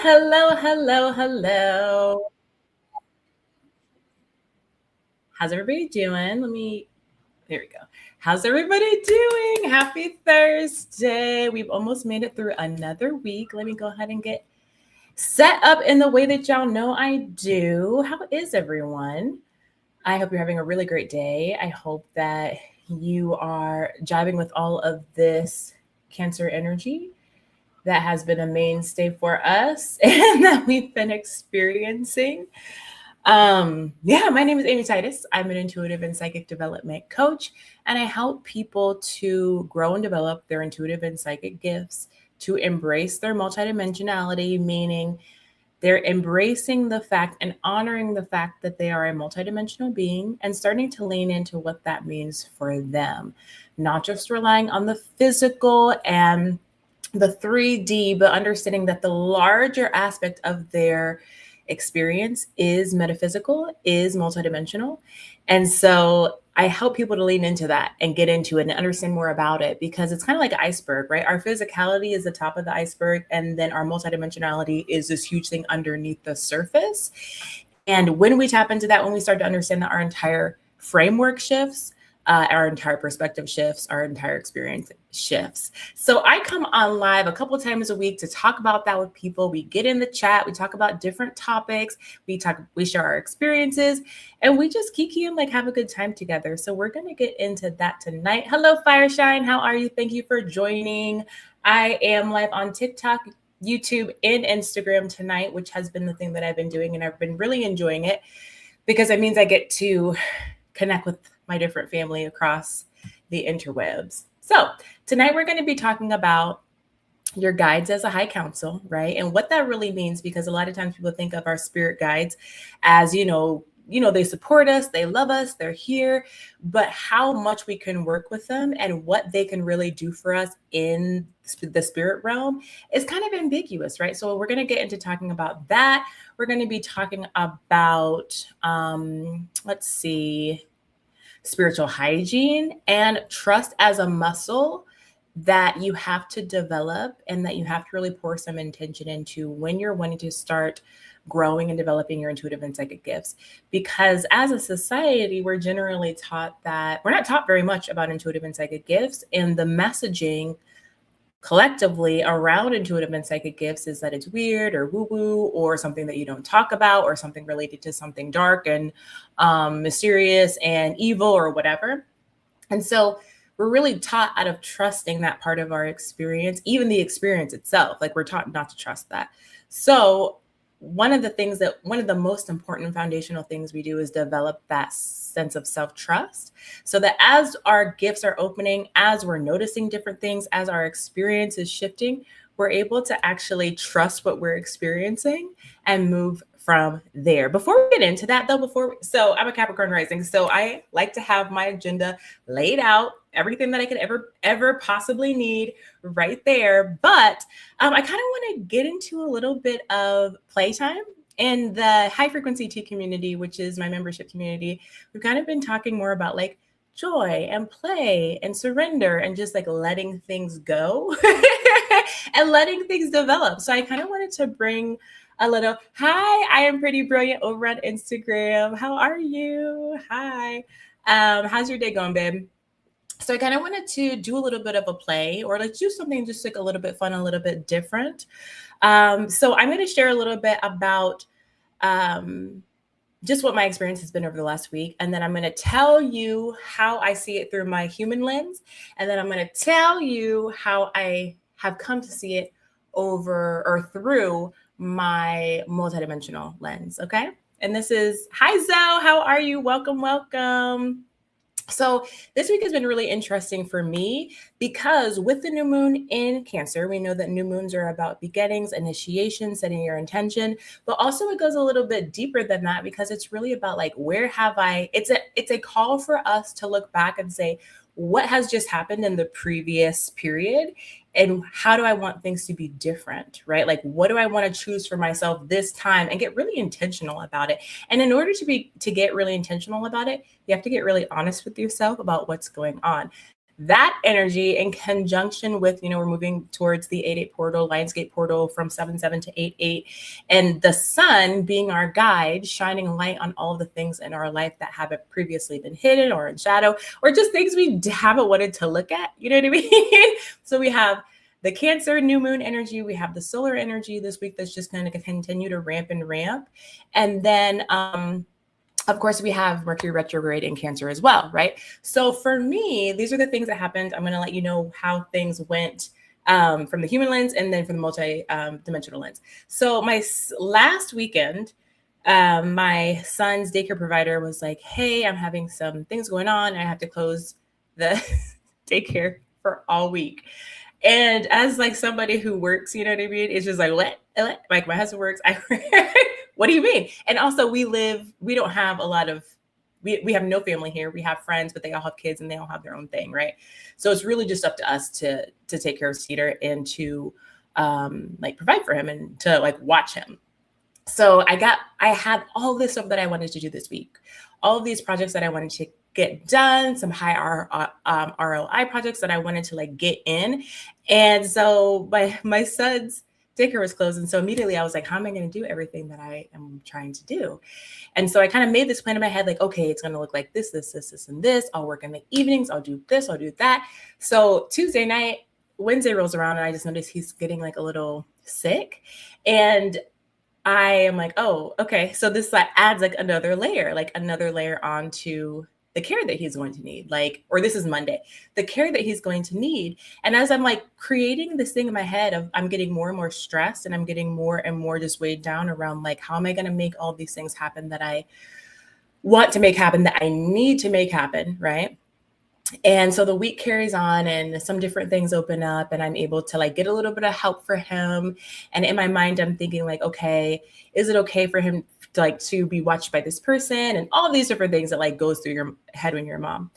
Hello. How's everybody doing? There we go. How's everybody doing? Happy Thursday. We've almost made it through another week. Let me go ahead and get set up in the way that y'all know I do. How is everyone? I hope you're having a really great day. I hope that you are jiving with all of this Cancer energy that has been a mainstay for us and that we've been experiencing. Yeah, my name is Amy Titus. I'm an intuitive and psychic development coach, and I help people to grow and develop their intuitive and psychic gifts, to embrace their multidimensionality, meaning they're embracing the fact and honoring the fact that they are a multidimensional being and starting to lean into what that means for them, not just relying on the physical and the 3D, but understanding that the larger aspect of their experience is metaphysical, is multidimensional. And so I help people to lean into that and get into it and understand more about it, because it's kind of like an iceberg, right? Our physicality is the top of the iceberg, and then our multidimensionality is this huge thing underneath the surface. And when we tap into that, when we start to understand that our entire framework shifts, our entire perspective shifts, our entire experience shifts. So I come on live a couple times a week to talk about that with people. We get in the chat, we talk about different topics, we share our experiences, and we just kiki and like have a good time together. So we're gonna get into that tonight. Hello, Fireshine. How are you? Thank you for joining. I am live on TikTok, YouTube, and Instagram tonight, which has been the thing that I've been doing, and I've been really enjoying it because it means I get to connect with my different family across the interwebs. So tonight we're going to be talking about your guides as a high council, right? And what that really means, because a lot of times people think of our spirit guides as, they support us, they love us, they're here, but how much we can work with them and what they can really do for us in the spirit realm is kind of ambiguous, right? So we're going to get into talking about that. We're going to be talking about, spiritual hygiene and trust as a muscle that you have to develop and that you have to really pour some intention into when you're wanting to start growing and developing your intuitive and psychic gifts. Because as a society, we're generally taught that we're not taught very much about intuitive and psychic gifts, and the messaging collectively around intuitive and psychic gifts is that it's weird or woo-woo or something that you don't talk about or something related to something dark and mysterious and evil or whatever. And so we're really taught out of trusting that part of our experience, even the experience itself. Like, we're taught not to trust that. So one of the most important foundational things we do is develop that sense of self-trust, so that as our gifts are opening, as we're noticing different things, as our experience is shifting, we're able to actually trust what we're experiencing and move from there. Before we get into that though, so I'm a Capricorn rising, so I like to have my agenda laid out, everything that I could ever possibly need right there. But I kind of want to get into a little bit of playtime. In the high frequency T community, which is my membership community, we've kind of been talking more about like joy and play and surrender and just like letting things go and letting things develop. So I kind of wanted to bring a little, hi, I am pretty brilliant over on Instagram. How are you? Hi. How's your day going, babe? So I kind of wanted to do a little bit of a play, or let's do something just like a little bit fun, a little bit different. So I'm going to share a little bit about just what my experience has been over the last week. And then I'm going to tell you how I see it through my human lens. And then I'm going to tell you how I have come to see it over or through my multidimensional lens. Okay. And this is, hi, Zoe. How are you? Welcome. So this week has been really interesting for me because with the new moon in Cancer, we know that new moons are about beginnings, initiation, setting your intention, but also it goes a little bit deeper than that, because it's really about like, it's a call for us to look back and say, what has just happened in the previous period and how do I want things to be different, right? Like, what do I want to choose for myself this time, and get really intentional about it. And in order to get really intentional about it, you have to get really honest with yourself about what's going on. that energy in conjunction with, we're moving towards the 8-8 portal, Lionsgate portal from 7-7 to 8-8, and the sun being our guide, shining light on all the things in our life that haven't previously been hidden or in shadow, or just things we haven't wanted to look at. You know what I mean? So we have the Cancer new moon energy. We have the solar energy this week that's just going to continue to ramp and ramp. And then, of course, we have Mercury retrograde in Cancer as well, right? So for me, these are the things that happened. I'm going to let you know how things went from the human lens and then from the multi-dimensional lens. So my last weekend, my son's daycare provider was like, hey, I'm having some things going on, and I have to close the daycare for all week. And as like somebody who works, you know what I mean? It's just like, what? Like my husband works. What do you mean? And also we don't have a lot of, we have no family here. We have friends, but they all have kids and they all have their own thing, right? So it's really just up to us to take care of Cedar and to like provide for him and to like watch him. So I had all this stuff that I wanted to do this week, all of these projects that I wanted to get done, some high ROI projects that I wanted to like get in. And so my son's daycare was closed. And so immediately I was like, how am I going to do everything that I am trying to do? And so I kind of made this plan in my head, like, okay, it's going to look like this, and this. I'll work in the evenings. I'll do this. I'll do that. So Tuesday night, Wednesday rolls around and I just noticed he's getting like a little sick. And I am like, oh, okay. So this like adds like another layer onto the care that he's going to need, or this is Monday, the care that he's going to need. And as I'm like creating this thing in my head of, I'm getting more and more stressed and I'm getting more and more just weighed down around like, how am I going to make all these things happen that I want to make happen, that I need to make happen, right? And so the week carries on and some different things open up and I'm able to like get a little bit of help for him. And in my mind, I'm thinking like, okay, is it okay for him to be watched by this person and all these different things that like goes through your head when you're a mom.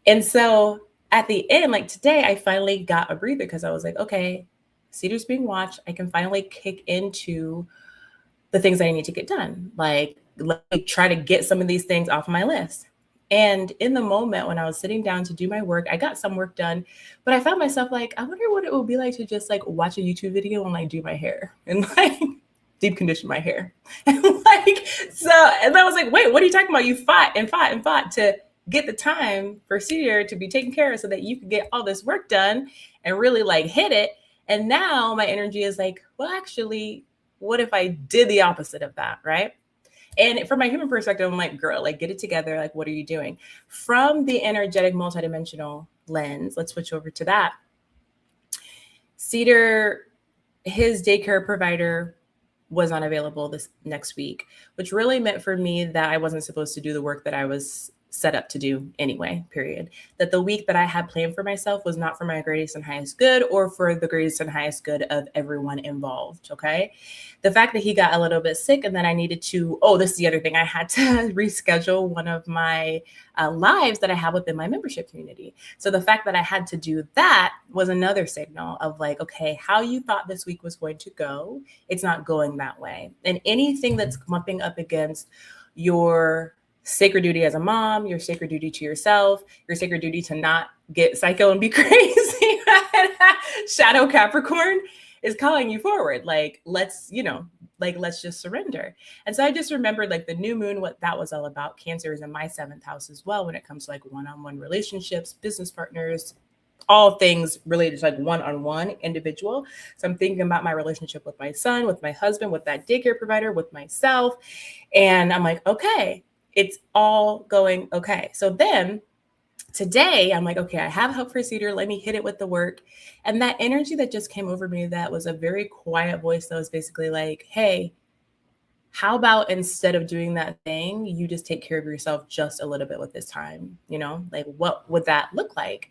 And so at the end, like today, I finally got a breather because I was like, okay, Cedar's being watched. I can finally kick into the things that I need to get done. Like, let me try to get some of these things off my list. And in the moment when I was sitting down to do my work, I got some work done, but I found myself like, I wonder what it would be like to just like watch a YouTube video and like do my hair and like deep condition my hair. And and I was like, wait, what are you talking about? You fought to get the time for Cedar to be taken care of so that you could get all this work done and really like hit it. And now my energy is like, well, actually, what if I did the opposite of that, right? And from my human perspective, I'm like, girl, like get it together. Like, what are you doing? From the energetic multidimensional lens, let's switch over to that. Cedar, his daycare provider was unavailable this next week, which really meant for me that I wasn't supposed to do the work that I was set up to do anyway, period. That the week that I had planned for myself was not for my greatest and highest good or for the greatest and highest good of everyone involved, okay? The fact that he got a little bit sick and then I needed to, this is the other thing, I had to reschedule one of my lives that I have within my membership community. So the fact that I had to do that was another signal of like, okay, how you thought this week was going to go, it's not going that way. And anything that's bumping up against your sacred duty as a mom, your sacred duty to yourself, your sacred duty to not get psycho and be crazy. Shadow Capricorn is calling you forward. Like, let's just surrender. And so I just remembered like the new moon, what that was all about. Cancer is in my 7th house as well when it comes to like one-on-one relationships, business partners, all things related to like one-on-one individual. So I'm thinking about my relationship with my son, with my husband, with that daycare provider, with myself. And I'm like, okay, it's all going okay. So then today I'm like, okay, I have help for Cedar. Let me hit it with the work. And that energy that just came over me, that was a very quiet voice that was basically like, hey, how about instead of doing that thing, you just take care of yourself just a little bit with this time, like what would that look like?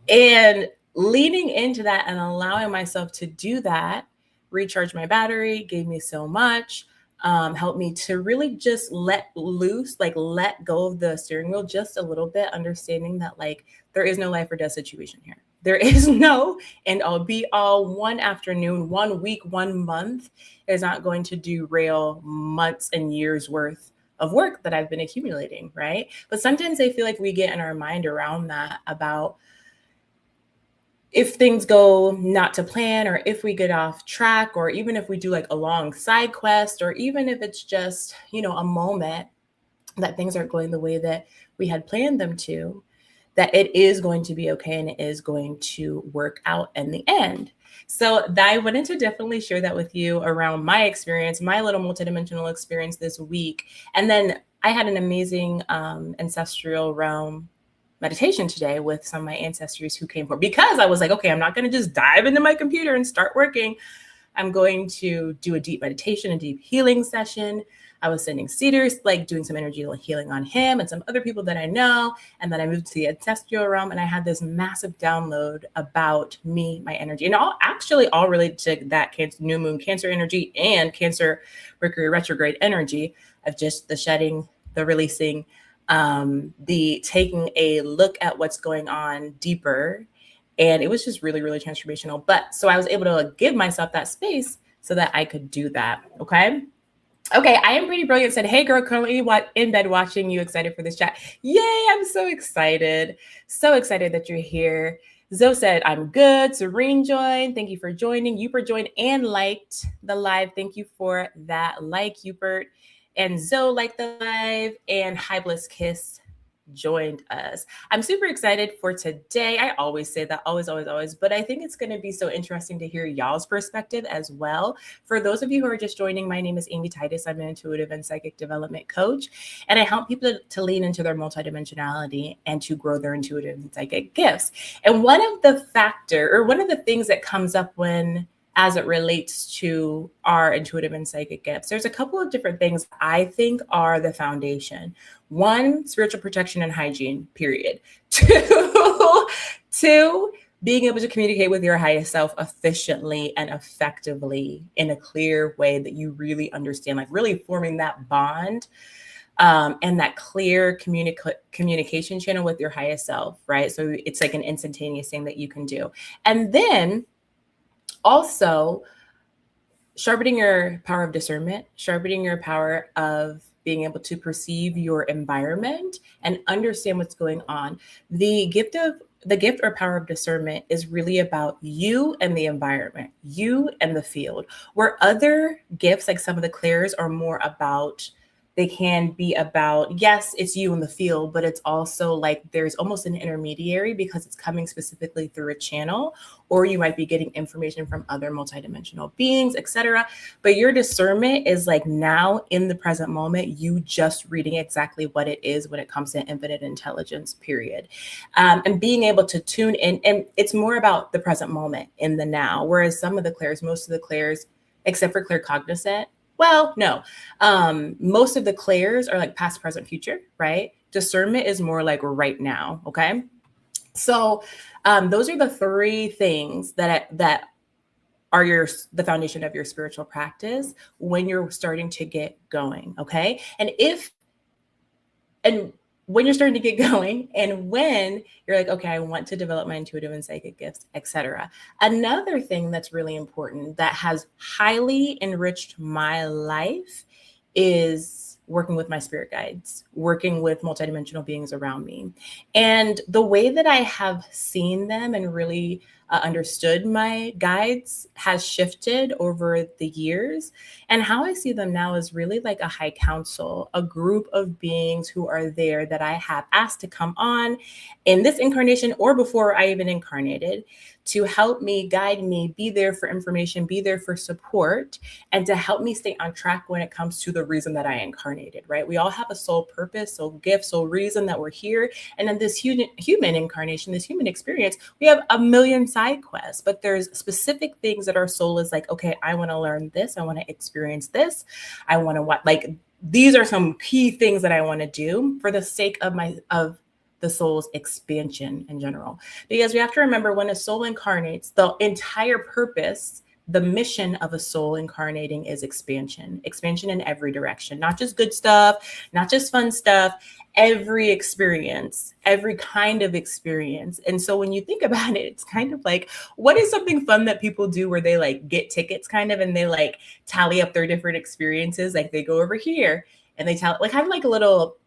And leaning into that and allowing myself to do that, recharge my battery, gave me so much. Helped me to really just let loose, like let go of the steering wheel just a little bit, understanding that like there is no life or death situation here. There is no end all be all. One afternoon, 1 week, 1 month is not going to derail months and years worth of work that I've been accumulating, right? But sometimes I feel like we get in our mind around that about if things go not to plan, or if we get off track, or even if we do like a long side quest, or even if it's just, a moment that things aren't going the way that we had planned them to, that it is going to be okay and it is going to work out in the end. So I wanted to definitely share that with you around my experience, my little multidimensional experience this week. And then I had an amazing ancestral realm meditation today with some of my ancestors who came forward, because I was like, okay, I'm not going to just dive into my computer and start working. I'm going to do a deep meditation, a deep healing session. I was sending Cedars, like doing some energy healing on him and some other people that I know. And then I moved to the ancestral realm, and I had this massive download about me, my energy, and all related to that new moon Cancer energy and Cancer Mercury retrograde energy of just the shedding, the releasing, the taking a look at what's going on deeper. And it was just really, really transformational. But so I was able to give myself that space so that I could do that. Okay. I am pretty brilliant. Said, hey girl, currently in bed watching you. Excited for this chat. Yay, I'm so excited. So excited that you're here. Zoe said, I'm good. Serene joined. Thank you for joining. Yupert joined and liked the live. Thank you for that like, Yupert. And Zoe liked the live. And High Bliss Kiss joined us. I'm super excited for today. I always say that, always, but I think it's going to be so interesting to hear y'all's perspective as well. For those of you who are just joining, my name is Amy Titus. I'm an intuitive and psychic development coach, and I help people to lean into their multidimensionality and to grow their intuitive and psychic gifts. And one of the things that comes up as it relates to our intuitive and psychic gifts, there's a couple of different things I think are the foundation. One, spiritual protection and hygiene, period. Two, being able to communicate with your highest self efficiently and effectively in a clear way that you really understand, like really forming that bond and that clear communication channel with your highest self, right? So it's like an instantaneous thing that you can do. And then also sharpening your power of discernment, sharpening your power of being able to perceive your environment and understand what's going on. The gift or power of discernment is really about you and the environment, you and the field, where other gifts, like some of the clairs, are more about, they can be about, yes, it's you in the field, but it's also like there's almost an intermediary because it's coming specifically through a channel, or you might be getting information from other multidimensional beings, etc. But your discernment is like now in the present moment, you just reading exactly what it is when it comes to infinite intelligence, period. And being able to tune in, and it's more about the present moment in the now, whereas most of the clairs, except for claircognizant, well, no. Most of the clairs are like past, present, future, right? Discernment is more like right now, okay? So those are the three things that are the foundation of your spiritual practice when you're starting to get going, okay? And when you're starting to get going, and when you're like, okay, I want to develop my intuitive and psychic gifts, etc. Another thing that's really important that has highly enriched my life is working with my spirit guides, working with multidimensional beings around me. And the way that I have seen them and really understood my guides has shifted over the years. And how I see them now is really like a high council, a group of beings who are there that I have asked to come on in this incarnation or before I even incarnated, to help me, guide me, be there for information, be there for support, and to help me stay on track when it comes to the reason that I incarnated, right? We all have a soul purpose, soul gift, soul reason that we're here. And in this human incarnation, this human experience, we have a million side quests, but there's specific things that our soul is like, okay, I want to learn this. I want to experience this. I want to these are some key things that I want to do for the sake of the soul's expansion in general. Because we have to remember, when a soul incarnates, the entire purpose, the mission of a soul incarnating is expansion in every direction, not just good stuff, not just fun stuff, every experience, every kind of experience. And so when you think about it, it's kind of like, what is something fun that people do where they like get tickets kind of, and they like tally up their different experiences? Like they go over here and they tell, like, kind of like a little,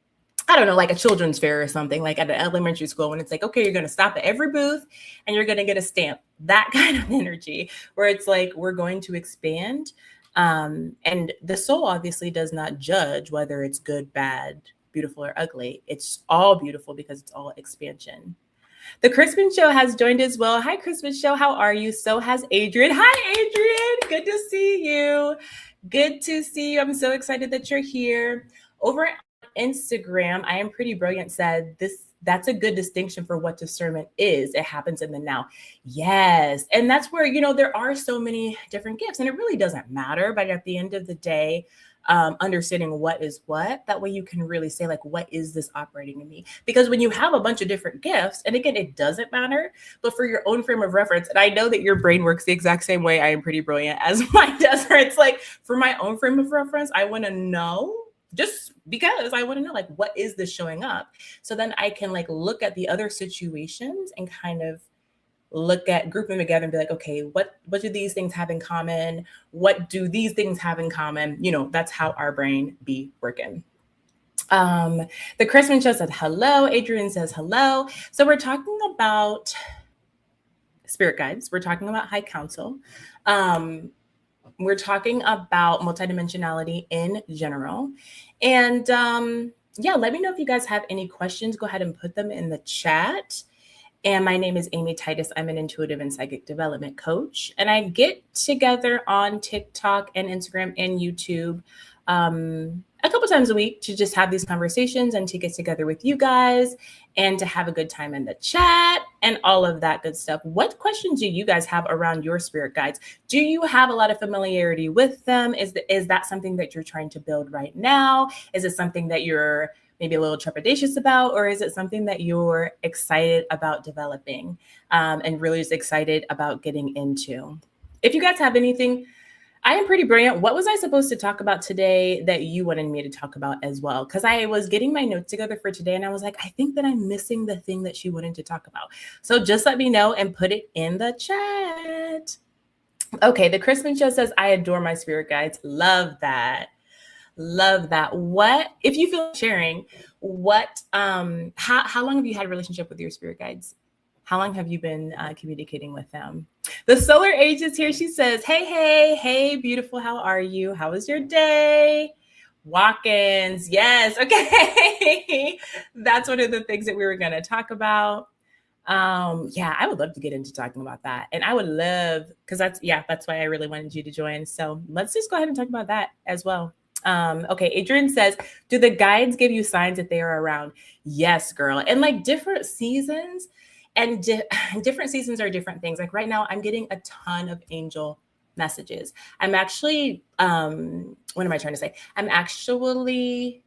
I don't know, like a children's fair or something, like at an elementary school, when it's like, okay, you're going to stop at every booth and you're going to get a stamp. That kind of energy where it's like, we're going to expand. And the soul obviously does not judge whether it's good, bad, beautiful, or ugly. It's all beautiful because it's all expansion. The Crispin Show has joined as well. Hi, Crispin Show. How are you? So has Adrian. Hi, Adrian. Good to see you. Good to see you. I'm so excited that you're here. Over on Instagram, I am pretty brilliant said that's a good distinction for what discernment is. It happens in the now. Yes. And that's where, there are so many different gifts and it really doesn't matter. But at the end of the day, understanding what is what, that way you can really say like, what is this operating in me? Because when you have a bunch of different gifts, and again, it doesn't matter, but for your own frame of reference, and I know that your brain works the exact same way I am pretty brilliant as mine does, where it's like, for my own frame of reference, I want to know, just because I want to know like, what is this showing up? So then I can like look at the other situations and kind of group them together and be like, okay, what do these things have in common? What do these things have in common? That's how our brain be working. The Christmas Show said hello. Adrian says hello. So we're talking about spirit guides. We're talking about high council. We're talking about multidimensionality in general. And let me know if you guys have any questions. Go ahead and put them in the chat. And my name is Amy Titus. I'm an intuitive and psychic development coach. And I get together on TikTok and Instagram and YouTube a couple times a week to just have these conversations and to get together with you guys and to have a good time in the chat and all of that good stuff. What questions do you guys have around your spirit guides? Do you have a lot of familiarity with them? Is that something that you're trying to build right now? Is it something that you're maybe a little trepidatious about, or is it something that you're excited about developing and really just excited about getting into? If you guys have anything, I am pretty brilliant. What was I supposed to talk about today that you wanted me to talk about as well? Because I was getting my notes together for today and I was like, I think that I'm missing the thing that she wanted to talk about. So just let me know and put it in the chat. Okay, the Crispin Show says, I adore my spirit guides. Love that. Love that. What, if you feel sharing, how long have you had a relationship with your spirit guides? How long have you been communicating with them? The Solar Age is here. She says, hey, beautiful. How are you? How was your day? Walk-ins. Yes. Okay. That's one of the things that we were going to talk about. I would love to get into talking about that. And I would love, because that's why I really wanted you to join. So let's just go ahead and talk about that as well. Okay, Adrian says, do the guides give you signs that they are around? Yes, girl. And like different seasons and different seasons are different things. Like right now, I'm getting a ton of angel messages. I'm actually, what am I trying to say? I'm actually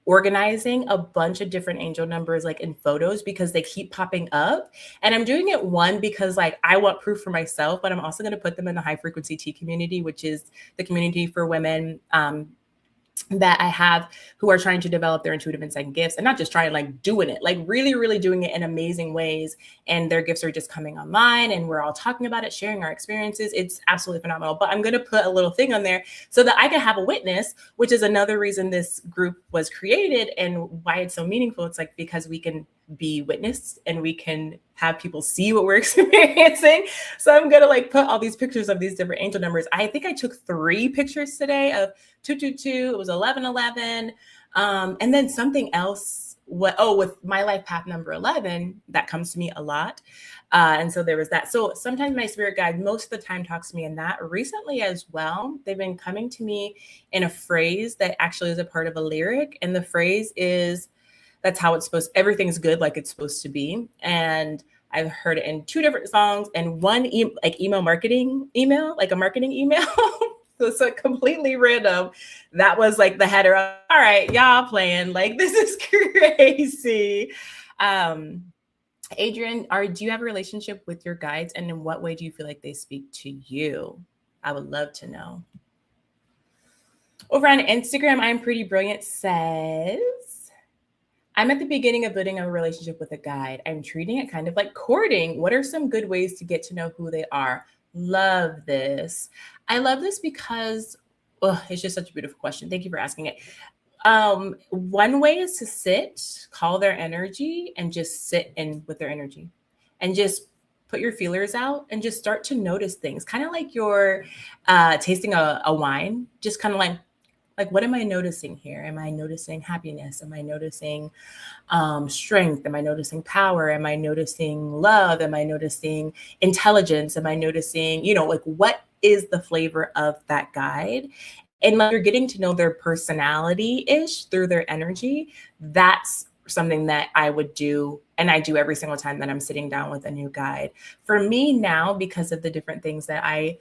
organizing a bunch of different angel numbers like in photos because they keep popping up. And I'm doing it because like I want proof for myself, but I'm also going to put them in the high frequency T community, which is the community for women that I have who are trying to develop their intuitive and psychic gifts, and not just trying, like doing it, like really, really doing it in amazing ways. And their gifts are just coming online and we're all talking about it, sharing our experiences. It's absolutely phenomenal. But I'm going to put a little thing on there so that I can have a witness, which is another reason this group was created and why it's so meaningful. It's like, because we can be witnessed and we can have people see what we're experiencing. So I'm going to like put all these pictures of these different angel numbers. I think I took 3 pictures today of 222. It was 1111. And then something else. With my life path number 11, that comes to me a lot. And so there was that. So sometimes my spirit guide most of the time talks to me in that. Recently as well, they've been coming to me in a phrase that actually is a part of a lyric. And the phrase is, that's how it's supposed, everything's good like it's supposed to be. And I've heard it in 2 different songs and one marketing email. So it's like completely random. That was like the header of, all right, y'all playing, like this is crazy. Adrian, do you have a relationship with your guides, and in what way do you feel like they speak to you? I would love to know. Over on Instagram, I'm Pretty Brilliant says, I'm at the beginning of building a relationship with a guide. I'm treating it kind of like courting. What are some good ways to get to know who they are? Love this. I love this because it's just such a beautiful question. Thank you for asking it. One way is to sit, call their energy, and just sit in with their energy, and just put your feelers out and just start to notice things, kind of like you're tasting a wine. Just kind of like what am I noticing here? Am I noticing happiness? Am I noticing strength? Am I noticing power? Am I noticing love? Am I noticing intelligence? Am I noticing, like what is the flavor of that guide? And like you're getting to know their personality ish through their energy. That's something that I would do. And I do every single time that I'm sitting down with a new guide. For me now, because of the different things that I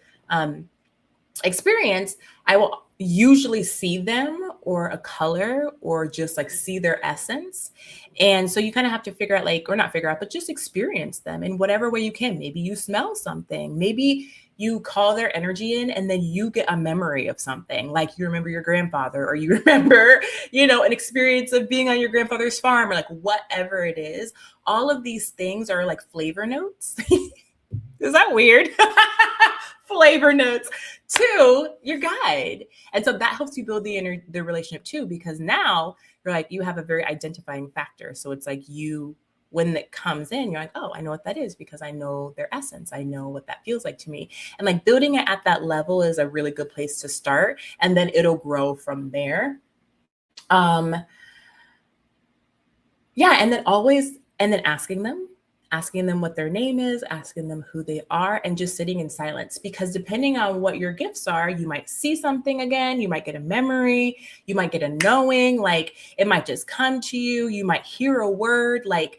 experience, I will usually see them or a color or just like see their essence. And so you kind of have to figure out, like, or not figure out, but just experience them in whatever way you can. Maybe you smell something, maybe you call their energy in and then you get a memory of something, like you remember your grandfather, or you remember, an experience of being on your grandfather's farm, or like whatever it is. All of these things are like flavor notes. Is that weird? Flavor notes to your guide. And so that helps you build the relationship too, because now you're like, you have a very identifying factor. So it's like when it comes in, you're like, oh, I know what that is because I know their essence. I know what that feels like to me. And like building it at that level is a really good place to start. And then it'll grow from there. Yeah. And then asking them what their name is, asking them who they are, and just sitting in silence. Because depending on what your gifts are, you might see something again, you might get a memory, you might get a knowing, like it might just come to you, you might hear a word, like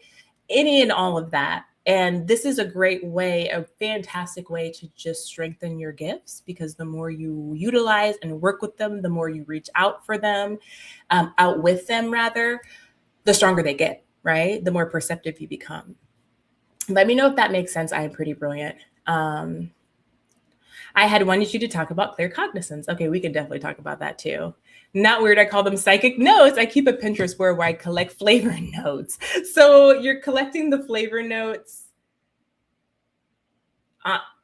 any and all of that. And this is a great way, a fantastic way to just strengthen your gifts, because the more you utilize and work with them, the more you reach out for them, out with them rather, the stronger they get, right? The more perceptive you become. Let me know if that makes sense. I am pretty brilliant. I had wanted you to talk about claircognizance. Okay, we can definitely talk about that too. Not weird, I call them psychic notes. I keep a Pinterest board where I collect flavor notes. So you're collecting the flavor notes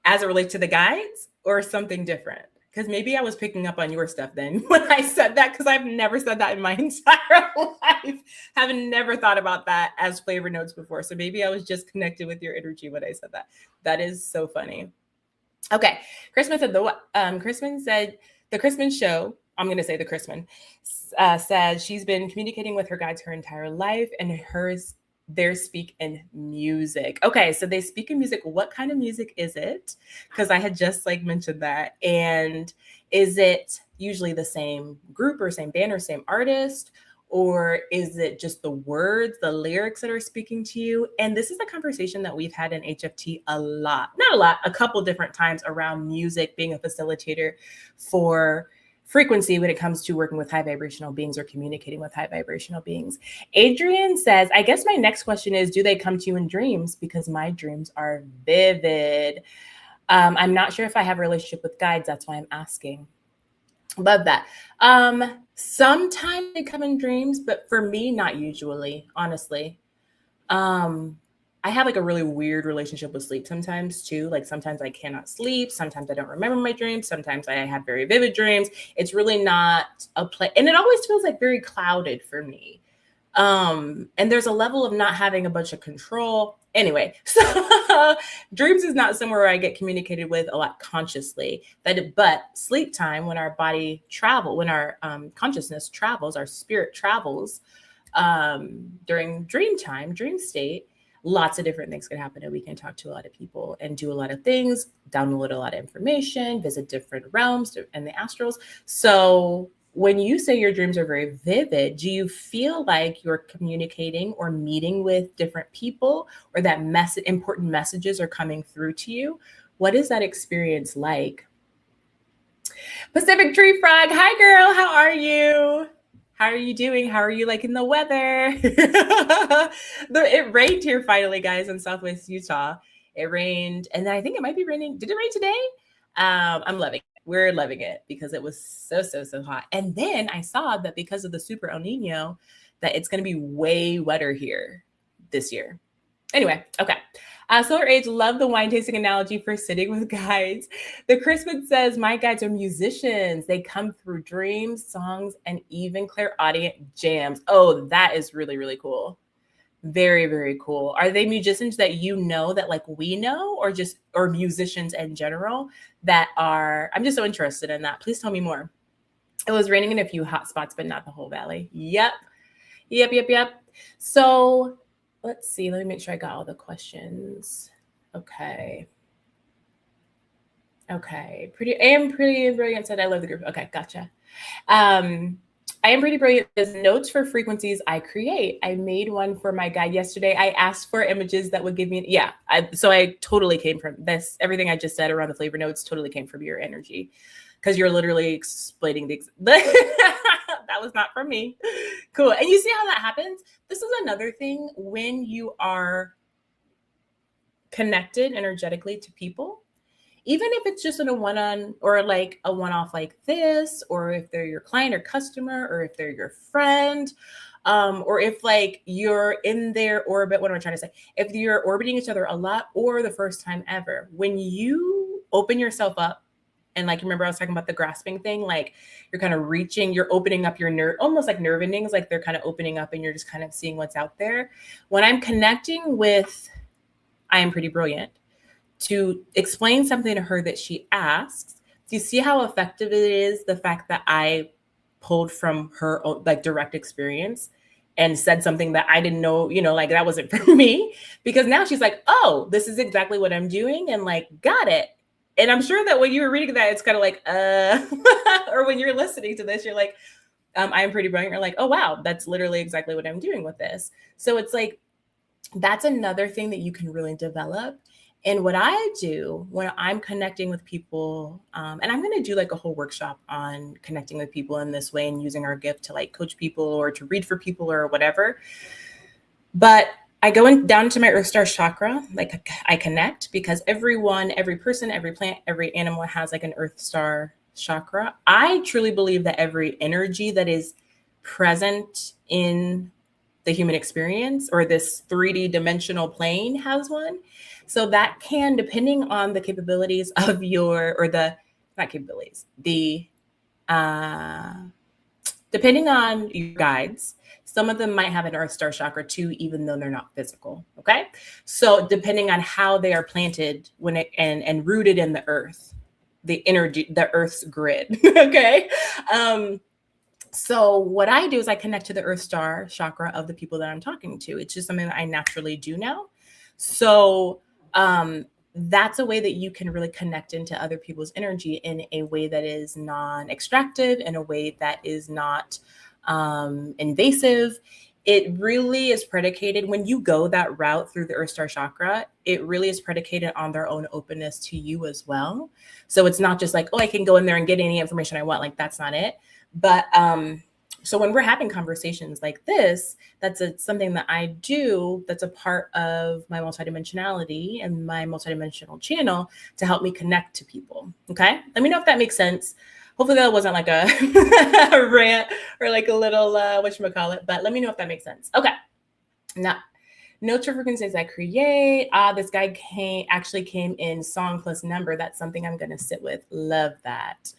as it relates to the guides, or something different? Because maybe I was picking up on your stuff then when I said that, because I've never said that in my entire life. Have never thought about that as flavor notes before. So maybe I was just connected with your energy when I said that. That is so funny. Okay. Chrisman said the Chrisman show, I'm going to say the Chrisman, said she's been communicating with her guides her entire life, and they speak in music. Okay, so they speak in music. What kind of music is it? Because I had just mentioned that. And is it usually the same group or same band or same artist? Or is it just the words, the lyrics that are speaking to you? And this is a conversation that we've had in HFT a couple different times around music, being a facilitator for frequency when it comes to working with high vibrational beings or communicating with high vibrational beings. Adrian says, I guess my next question is, do they come to you in dreams? Because my dreams are vivid. I'm not sure if I have a relationship with guides. That's why I'm asking. Love that. Sometimes they come in dreams, but for me, not usually, honestly. I have a really weird relationship with sleep sometimes too. Like sometimes I cannot sleep. Sometimes I don't remember my dreams. Sometimes I have very vivid dreams. It's really not a play. And it always feels very clouded for me. And there's a level of not having a bunch of control. Anyway, so dreams is not somewhere where I get communicated with a lot consciously. But sleep time, when our body when our consciousness travels, our spirit travels during dream state, lots of different things can happen, and we can talk to a lot of people and do a lot of things, download a lot of information, visit different realms and the astrals. So when you say your dreams are very vivid, do you feel like you're communicating or meeting with different people, or that important messages are coming through to you? What is that experience like? Pacific Tree Frog, hi girl, how are you? How are you doing? How are you liking the weather? It rained here finally, guys, in Southwest Utah. It rained, and then I think it might be raining. Did it rain today? I'm loving it. We're loving it because it was so hot. And then I saw that because of the Super El Nino, that it's going to be way wetter here this year. Anyway, okay. Solar Age, love the wine tasting analogy for sitting with guides. The Crispin says, my guides are musicians. They come through dreams, songs, and even clairaudient jams. Oh, that is really, really cool. Very, very cool. Are they musicians that you know that like we know, or musicians in general that are, I'm just so interested in that. Please tell me more. It was raining in a few hot spots, but not the whole valley. Yep. So let's see. Let me make sure I got all the questions. Okay. I am pretty brilliant said I love the group. Okay, gotcha. I am pretty brilliant. There's notes for frequencies I create. I made one for my guide yesterday. I asked for images that would give me, so I totally came from this. Everything I just said around the flavor notes totally came from your energy, because you're literally explaining that was not from me. Cool. And you see how that happens? This is another thing when you are connected energetically to people, even if it's just in a one-on or like a one-off like this, or if they're your client or customer, or if they're your friend, or if like you're in their orbit, what am I trying to say? If you're orbiting each other a lot, or the first time ever, when you open yourself up, and like, remember I was talking about the grasping thing, like you're kind of reaching, you're opening up your nerve, almost like nerve endings, like they're kind of opening up and you're just kind of seeing what's out there. When I'm connecting with, I am pretty brilliant, to explain something to her that she asks, do you see how effective it is? The fact that I pulled from her like direct experience and said something that I didn't know, like that wasn't for me, because now she's like, oh, this is exactly what I'm doing. And like, got it. And I'm sure that when you were reading that, it's kind of like, or when you're listening to this, you're like, I'm pretty brilliant. You're like, oh, wow, that's literally exactly what I'm doing with this. So it's like, that's another thing that you can really develop. And what I do when I'm connecting with people, and I'm going to do like a whole workshop on connecting with people in this way and using our gift to like coach people or to read for people or whatever. But I go down into my Earth Star chakra, like I connect, because everyone, every person, every plant, every animal has like an Earth Star chakra. I truly believe that every energy that is present in the human experience or this 3D dimensional plane has one. So that can, depending on the capabilities of depending on your guides, some of them might have an Earth Star chakra too, even though they're not physical. Okay. So depending on how they are planted and rooted in the earth, the energy, the Earth's grid. Okay. So what I do is I connect to the Earth Star chakra of the people that I'm talking to. It's just something that I naturally do now. So that's a way that you can really connect into other people's energy in a way that is non-extractive, in a way that is not invasive. It really is predicated, when you go that route through the Earth Star chakra, it really is predicated on their own openness to you as well. So it's not just like, oh, I can go in there and get any information I want. Like, that's not it. But so when we're having conversations like this, that's something that I do, that's a part of my multidimensionality and my multidimensional channel to help me connect to people. Okay. Let me know if that makes sense. Hopefully that wasn't like a rant or like a little, whatchamacallit, but let me know if that makes sense. Okay. Now, notes for frequencies I create. This guy actually came in song plus number. That's something I'm going to sit with. Love that.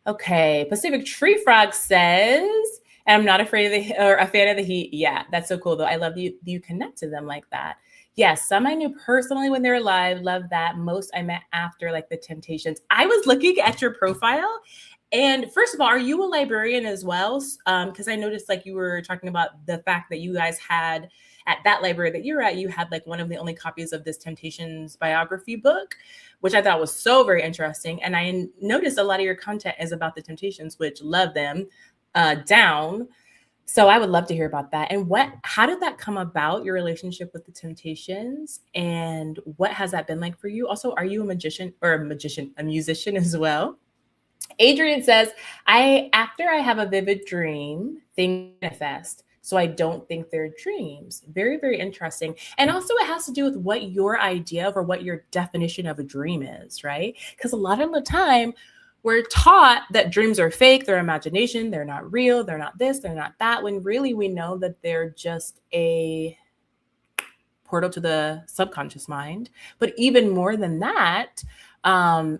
Okay, Pacific Tree Frog says, and I'm not afraid of a fan of the heat. Yeah, that's so cool though. I love you connect to them like that. Yes, some I knew personally when they're alive. Love that. Most I met after like the Temptations. I was looking at your profile, and first of all, are you a librarian as well? Because I noticed like you were talking about the fact that you guys had at that library that you're at, you had like one of the only copies of this Temptations biography book, which I thought was so very interesting. And I noticed a lot of your content is about the Temptations, which love them down. So I would love to hear about that. And how did that come about, your relationship with the Temptations? And what has that been like for you? Also, are you a musician as well? Adrian says, after I have a vivid dream, things manifest. So I don't think they're dreams. Very, very interesting. And also it has to do with what your idea of or what your definition of a dream is, right? Because a lot of the time we're taught that dreams are fake, they're imagination, they're not real, they're not this, they're not that, when really we know that they're just a portal to the subconscious mind. But even more than that, and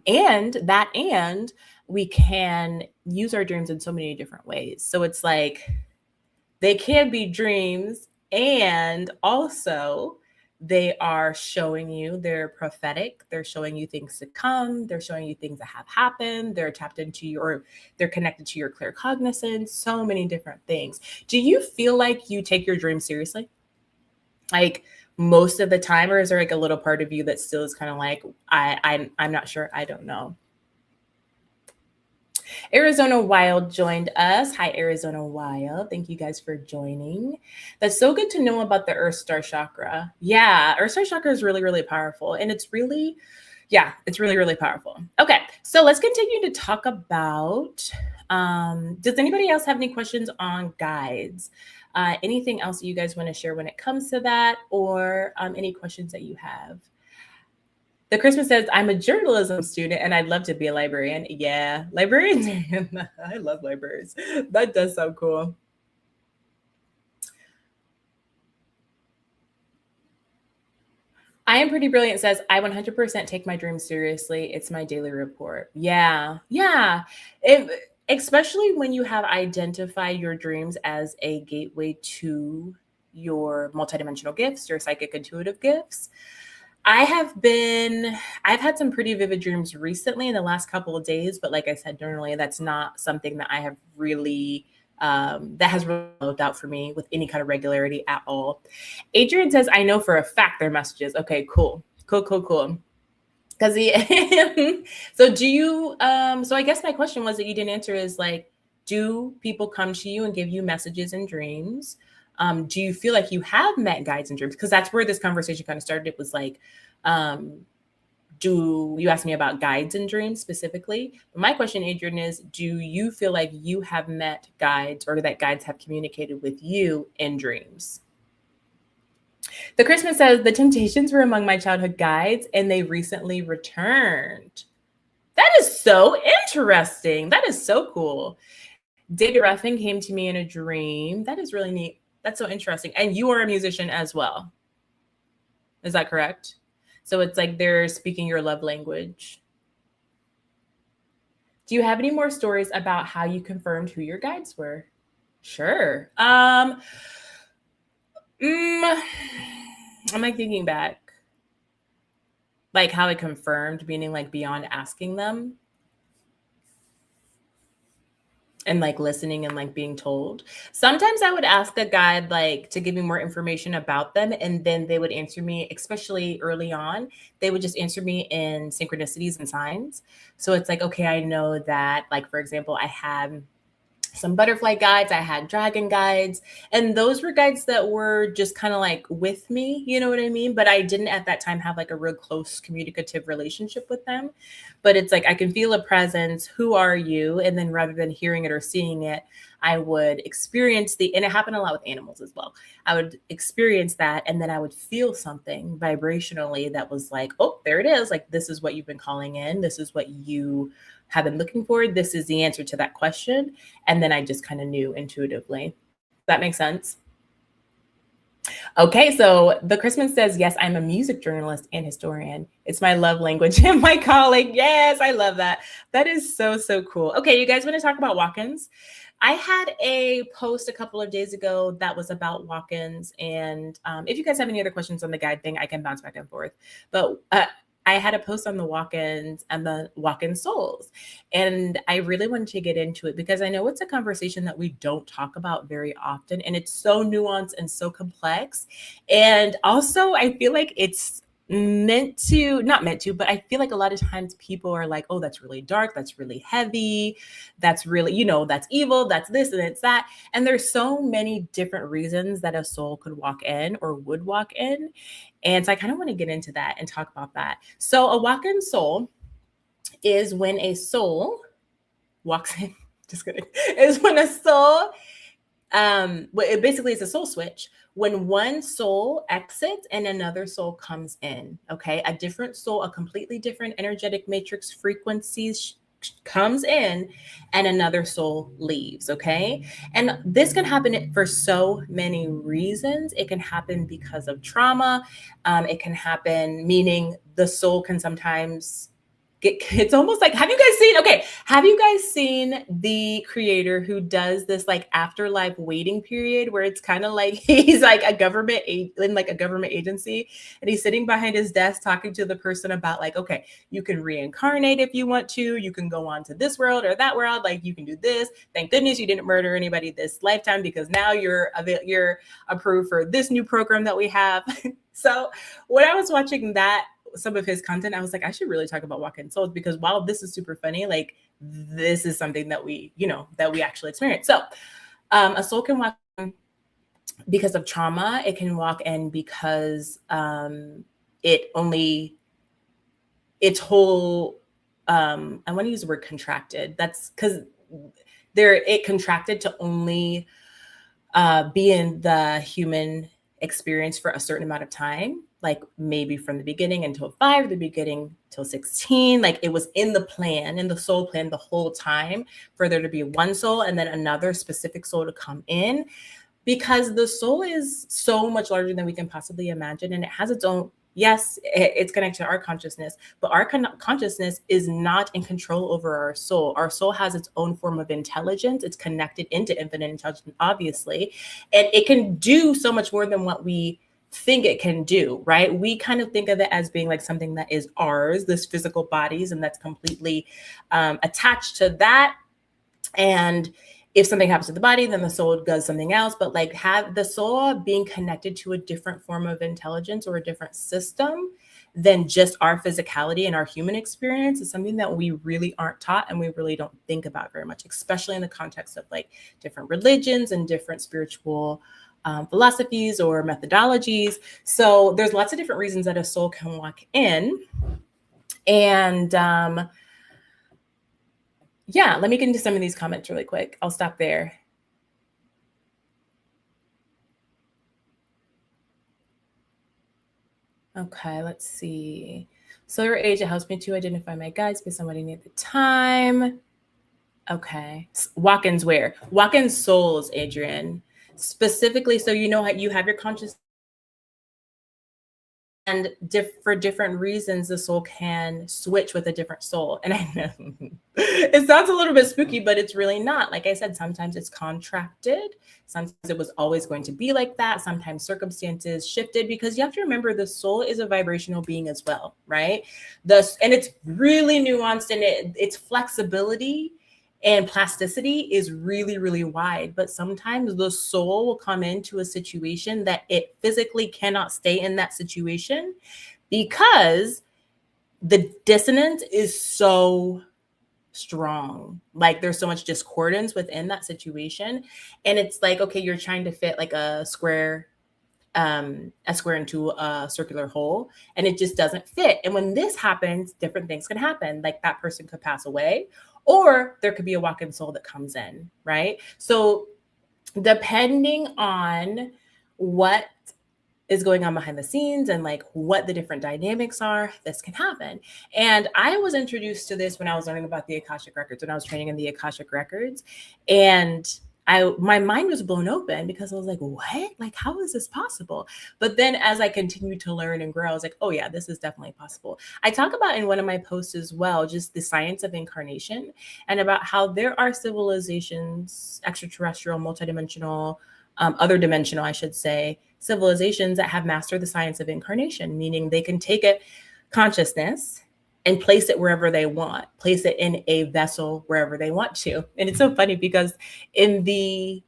we can use our dreams in so many different ways. So it's like they can be dreams, and also they are showing you, they're prophetic, they're showing you things to come, they're showing you things that have happened, they're tapped into your, they're connected to your clear cognizance, so many different things. Do you feel like you take your dreams seriously, like most of the time, or is there like a little part of you that still is kind of like, I'm not sure, I don't know? Arizona Wild joined us. Hi, Arizona Wild. Thank you guys for joining. That's so good to know about the Earth Star Chakra. Yeah, Earth Star Chakra is really, really powerful. And it's really, yeah, it's really, really powerful. Okay, so let's continue to talk about, does anybody else have any questions on guides? Anything else that you guys want to share when it comes to that, or any questions that you have? The Christmas says, I'm a journalism student and I'd love to be a librarian. Yeah, librarians. I love libraries. That does sound cool. I am pretty brilliant says, I 100% take my dreams seriously. It's my daily report. Yeah. Yeah. Especially when you have identified your dreams as a gateway to your multidimensional gifts, your psychic intuitive gifts. I've had some pretty vivid dreams recently in the last couple of days, but like I said, generally that's not something that I have really, that has really lived out for me with any kind of regularity at all. Adrian says, I know for a fact they're messages. Okay, cool. Because so do you, so I guess my question was that you didn't answer is like, do people come to you and give you messages and dreams? Do you feel like you have met guides and dreams? Because that's where this conversation kind of started. It was like, do you ask me about guides and dreams specifically? But my question, Adrian, is do you feel like you have met guides or that guides have communicated with you in dreams? The Christmas says the Temptations were among my childhood guides and they recently returned. That is so interesting. That is so cool. David Ruffin came to me in a dream. That is really neat. That's so interesting. And you are a musician as well. Is that correct? So it's like they're speaking your love language. Do you have any more stories about how you confirmed who your guides were? Sure. I'm like thinking back. Like how I confirmed, meaning like beyond asking them. And like listening and like being told. Sometimes I would ask a guide like to give me more information about them, and then they would answer me, especially early on, they would just answer me in synchronicities and signs. So it's like, okay, I know that, like, for example, I had some butterfly guides, I had dragon guides, and those were guides that were just kind of like with me, you know what I mean? But I didn't at that time have like a real close communicative relationship with them. But it's like I can feel a presence, who are you? And then rather than hearing it or seeing it, I would experience and it happened a lot with animals as well. I would experience that and then I would feel something vibrationally that was like, oh, there it is. Like, this is what you've been calling in. This is what you have been looking for. This is the answer to that question. And then I just kind of knew intuitively. Does that make sense? Okay, so the Christmas says, yes, I'm a music journalist and historian. It's my love language and my calling. Yes, I love that. That is so, so cool. Okay, you guys want to talk about walk-ins? I had a post a couple of days ago that was about walk-ins. And if you guys have any other questions on the guide thing, I can bounce back and forth. But I had a post on the walk-ins and the walk-in souls. And I really wanted to get into it because I know it's a conversation that we don't talk about very often. And it's so nuanced and so complex. And also, I feel like it's not meant to, but I feel like a lot of times people are like, oh, that's really dark. That's really heavy. That's really, that's evil. That's this and it's that. And there's so many different reasons that a soul could walk in or would walk in. And so I kind of want to get into that and talk about that. So a walk-in soul is when a soul walks in, just kidding, is when a soul, it basically is a soul switch. When one soul exits and another soul comes in, okay? A different soul, a completely different energetic matrix frequencies comes in and another soul leaves. Okay. And this can happen for so many reasons. It can happen because of trauma. It can happen, meaning the soul can sometimes it's almost like, have you guys seen the creator who does this like afterlife waiting period where it's kind of like he's like in like a government agency, and he's sitting behind his desk talking to the person about like, okay, you can reincarnate if you want to, you can go on to this world or that world, like you can do this, thank goodness you didn't murder anybody this lifetime because now you're approved for this new program that we have. So when I was watching that, some of his content, I was like, I should really talk about walk-in souls, because while this is super funny, like this is something that we actually experience. So a soul can walk in because of trauma. It can walk in because its whole I want to use the word contracted. That's because it contracted to only be in the human experience for a certain amount of time, like maybe from the beginning until 5, the beginning till 16. Like it was in the soul plan the whole time for there to be one soul and then another specific soul to come in, because the soul is so much larger than we can possibly imagine, and it has its own. Yes, it's connected to our consciousness, but our consciousness is not in control over our soul. Our soul has its own form of intelligence. It's connected into infinite intelligence, obviously, and it can do so much more than what we think it can do, right? We kind of think of it as being like something that is ours, this physical bodies, and that's completely attached to that. And if something happens to the body, then the soul does something else. But like have the soul being connected to a different form of intelligence or a different system than just our physicality and our human experience is something that we really aren't taught and we really don't think about very much, especially in the context of like different religions and different spiritual philosophies or methodologies. So there's lots of different reasons that a soul can walk in. And yeah, let me get into some of these comments really quick. I'll stop there. Okay, let's see. Solar age, it helps me to identify my guides based on what I need at the time. Okay. Walk-ins where? Walk-in souls, Adrian. Specifically, so you know how you have your conscious, and for different reasons, the soul can switch with a different soul. And I know it sounds a little bit spooky, but it's really not. Like I said, sometimes it's contracted. Sometimes it was always going to be like that. Sometimes circumstances shifted, because you have to remember the soul is a vibrational being as well, right? And it's really nuanced, and its flexibility and plasticity is really, really wide. But sometimes the soul will come into a situation that it physically cannot stay in that situation because the dissonance is so strong. Like there's so much discordance within that situation. And it's like, okay, you're trying to fit like a square into a circular hole, and it just doesn't fit. And when this happens, different things can happen. Like that person could pass away, or there could be a walk-in soul that comes in, right? So depending on what is going on behind the scenes and like what the different dynamics are, this can happen. And I was introduced to this when I was learning about the Akashic Records, when I was training in the Akashic Records. And my mind was blown open because I was like, what? Like, how is this possible? But then as I continued to learn and grow, I was like, oh yeah, this is definitely possible. I talk about in one of my posts as well, just the science of incarnation and about how there are civilizations, extraterrestrial, multidimensional, other dimensional, I should say, civilizations that have mastered the science of incarnation, meaning they can take a consciousness and place it wherever they want, place it in a vessel wherever they want to. And it's so funny because in the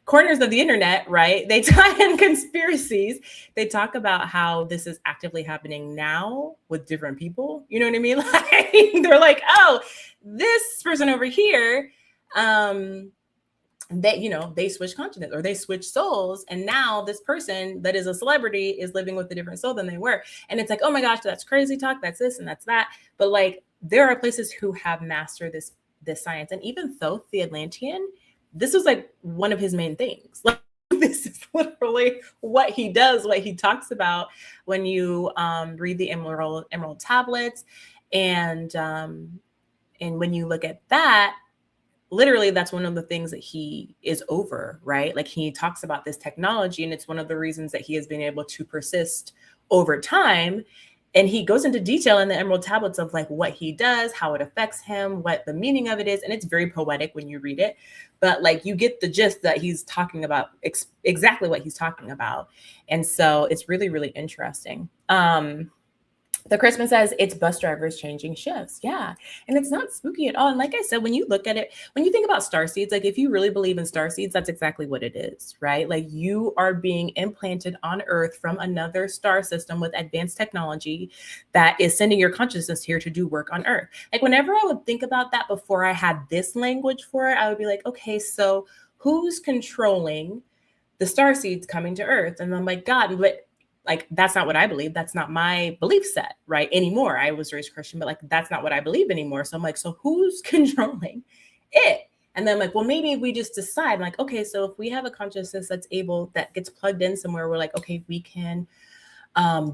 corners of the internet, right, they talk in conspiracies, they talk about how this is actively happening now with different people. You know what I mean? Like they're like, oh, this person over here, they switch consciousness or they switch souls, and now this person that is a celebrity is living with a different soul than they were. And it's like, oh my gosh, that's crazy talk, that's this and that's that. But like there are places who have mastered this science. And even Thoth the Atlantean, this was like one of his main things. Like this is literally what he does, what he talks about when you read the emerald tablets. And And when you look at that, literally that's one of the things that he is over, right? Like he talks about this technology, and it's one of the reasons that he has been able to persist over time. And he goes into detail in the Emerald Tablets of like what he does, how it affects him, what the meaning of it is. And it's very poetic when you read it, but like you get the gist that he's talking about exactly what he's talking about. And so it's really, really interesting. The Christmas says it's bus drivers changing shifts. Yeah. And it's not spooky at all. And like I said, when you look at it, when you think about star seeds, like if you really believe in star seeds, that's exactly what it is, right? Like you are being implanted on Earth from another star system with advanced technology that is sending your consciousness here to do work on Earth. Like whenever I would think about that before I had this language for it, I would be like, okay, so who's controlling the star seeds coming to Earth? And I'm like, God, but like, that's not what I believe. That's not my belief set, right? Anymore. I was raised Christian, but like, that's not what I believe anymore. So I'm like, so who's controlling it? And then I'm like, well, maybe we just decide like, okay, so if we have a consciousness that gets plugged in somewhere, we're like, okay, we can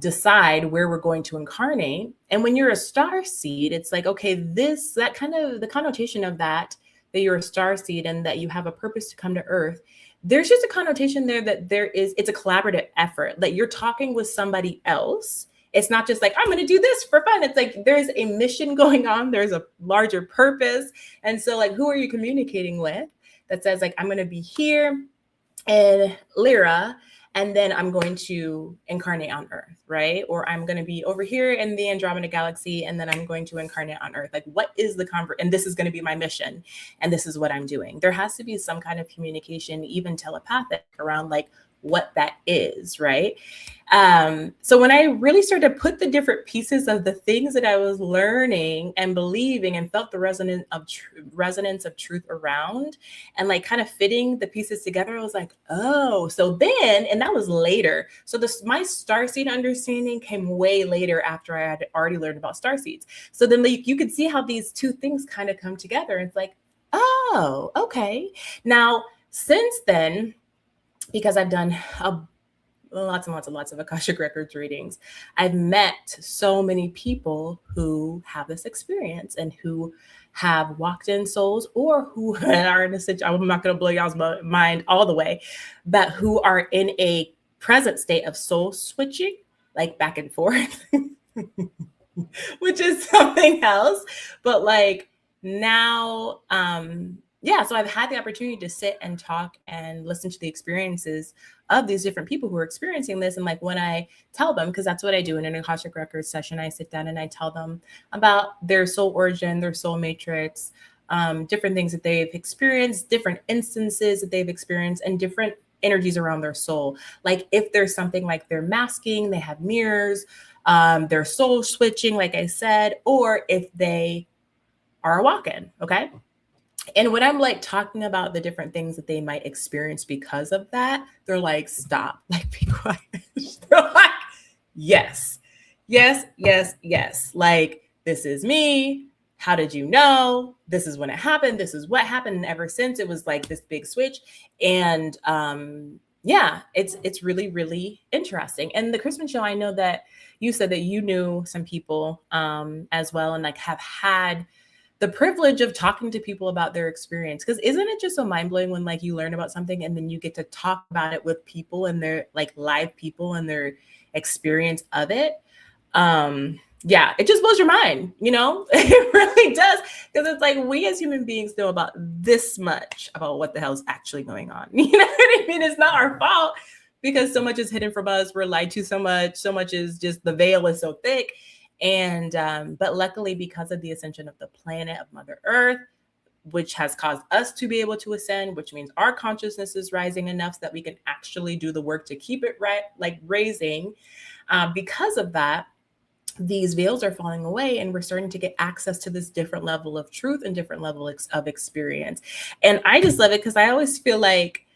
decide where we're going to incarnate. And when you're a star seed, it's like, okay, that kind of the connotation of that you're a star seed and that you have a purpose to come to Earth. There's just a connotation there that it's a collaborative effort, that you're talking with somebody else. It's not just like, I'm going to do this for fun. It's like, there's a mission going on. There's a larger purpose. And so like, who are you communicating with that says like, I'm going to be here in Lyra, and then I'm going to incarnate on Earth, right? Or I'm going to be over here in the Andromeda Galaxy, and then I'm going to incarnate on Earth. Like, what is the and this is going to be my mission, and this is what I'm doing. There has to be some kind of communication, even telepathic, around like what that is, right? So when I really started to put the different pieces of the things that I was learning and believing and felt the resonance of truth around and like kind of fitting the pieces together, I was like, oh, so then, and that was later. So my starseed understanding came way later after I had already learned about starseeds. So then like, you could see how these two things kind of come together. It's like, oh, okay. Now, since then, because I've done lots and lots of Akashic Records readings, I've met so many people who have this experience and who have walked in souls, or who are in a situation, I'm not going to blow y'all's mind all the way, but who are in a present state of soul switching, like back and forth, which is something else. But like now, so I've had the opportunity to sit and talk and listen to the experiences of these different people who are experiencing this. And like when I tell them, because that's what I do in an Akashic Records session, I sit down and I tell them about their soul origin, their soul matrix, different things that they've experienced, different instances that they've experienced, and different energies around their soul. Like if there's something like they're masking, they have mirrors, they're soul switching, like I said, or if they are a walk-in, okay? And when I'm like talking about the different things that they might experience because of that, they're like, stop, like be quiet. They're like, yes. Like, this is me. How did you know? This is when it happened. This is what happened. And ever since, it was like this big switch. And it's really, really interesting. And the Christmas show, I know that you said that you knew some people as well, and like have had the privilege of talking to people about their experience. Because isn't it just so mind-blowing when like you learn about something and then you get to talk about it with people and they're like live people and their experience of it? It just blows your mind, you know? It really does. Because it's like we as human beings know about this much about what the hell is actually going on. You know what I mean? It's not our fault because so much is hidden from us. We're lied to so much is just, the veil is so thick. And but luckily, because of the ascension of the planet of Mother Earth, which has caused us to be able to ascend, which means our consciousness is rising enough so that we can actually do the work to keep it right, like raising. Because of that, these veils are falling away and we're starting to get access to this different level of truth and different level of experience. And I just love it because I always feel like,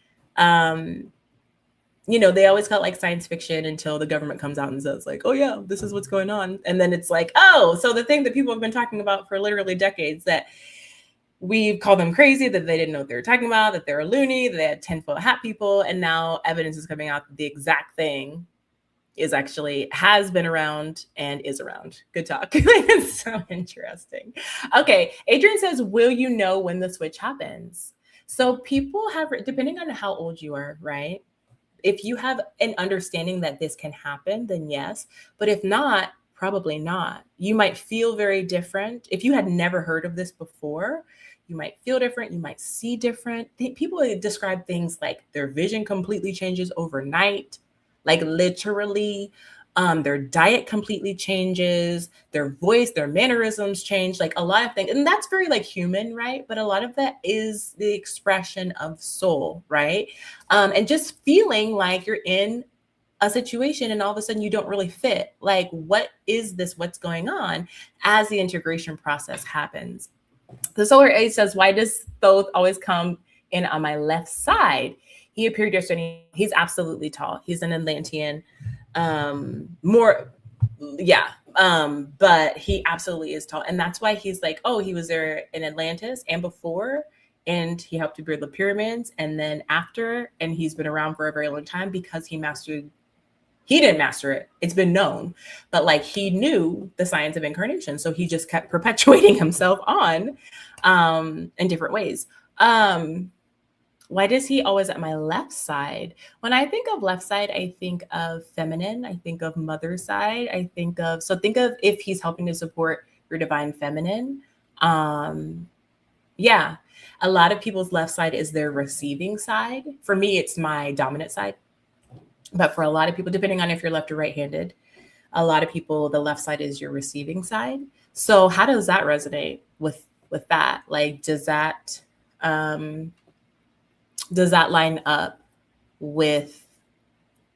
they always call it like science fiction until the government comes out and says like, oh yeah, this is what's going on. And then it's like, oh, so the thing that people have been talking about for literally decades, that we call them crazy, that they didn't know what they were talking about, that they're loony, that they had 10-foot hat people. And now evidence is coming out that the exact thing has been around and is around. Good talk. It's so interesting. Okay, Adrian says, will you know when the switch happens? So people have, depending on how old you are, right? If you have an understanding that this can happen, then yes. But if not, probably not. You might feel very different. If you had never heard of this before, you might feel different. You might see different. People describe things like their vision completely changes overnight, like literally. Their diet completely changes, their voice, their mannerisms change, like a lot of things. And that's very like human, right? But a lot of that is the expression of soul, right? And just feeling like you're in a situation and all of a sudden you don't really fit. Like, what is this? What's going on as the integration process happens? The solar age says, why does Thoth always come in on my left side? He appeared yesterday. He's absolutely tall. He's an Atlantean. More, yeah. But he absolutely is tall. And that's why he's like, oh, he was there in Atlantis and before, and he helped to build the pyramids. And then after, and he's been around for a very long time because he didn't master it. It's been known, but like he knew the science of incarnation. So he just kept perpetuating himself on in different ways. Why does he always at my left side? When I think of left side, I think of feminine. I think of mother side. Think of if he's helping to support your divine feminine. Yeah, a lot of people's left side is their receiving side. For me, it's my dominant side. But for a lot of people, depending on if you're left or right-handed, a lot of people, the left side is your receiving side. So how does that resonate with that? Like, does that line up with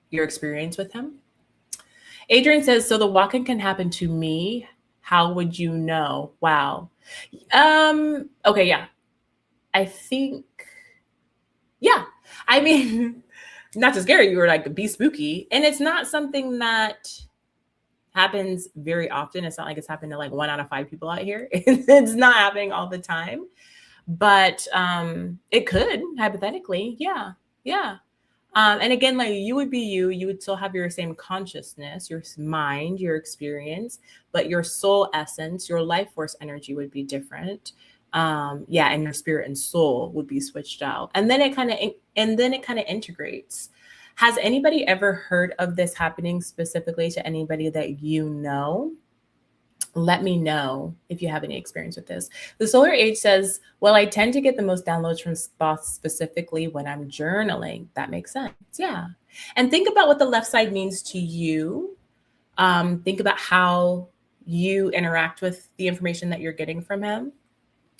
your experience with him? Adrian says, so the walk-in can happen to me. How would you know? Wow. Okay, yeah. I think, yeah. I mean, not to scare you or like be spooky. And it's not something that happens very often. It's not like it's happened to like 1 out of 5 people out here. It's not happening all the time. But it could, hypothetically. Yeah. And again, like you would be you would still have your same consciousness, your mind, your experience, but your soul essence, your life force energy would be different. And your spirit and soul would be switched out. And then it kind of integrates. Has anybody ever heard of this happening specifically to anybody that you know? Let me know if you have any experience with this. The solar age says, well, I tend to get the most downloads from thoughts specifically when I'm journaling. That makes sense. Yeah. And think about what the left side means to you. Think about how you interact with the information that you're getting from him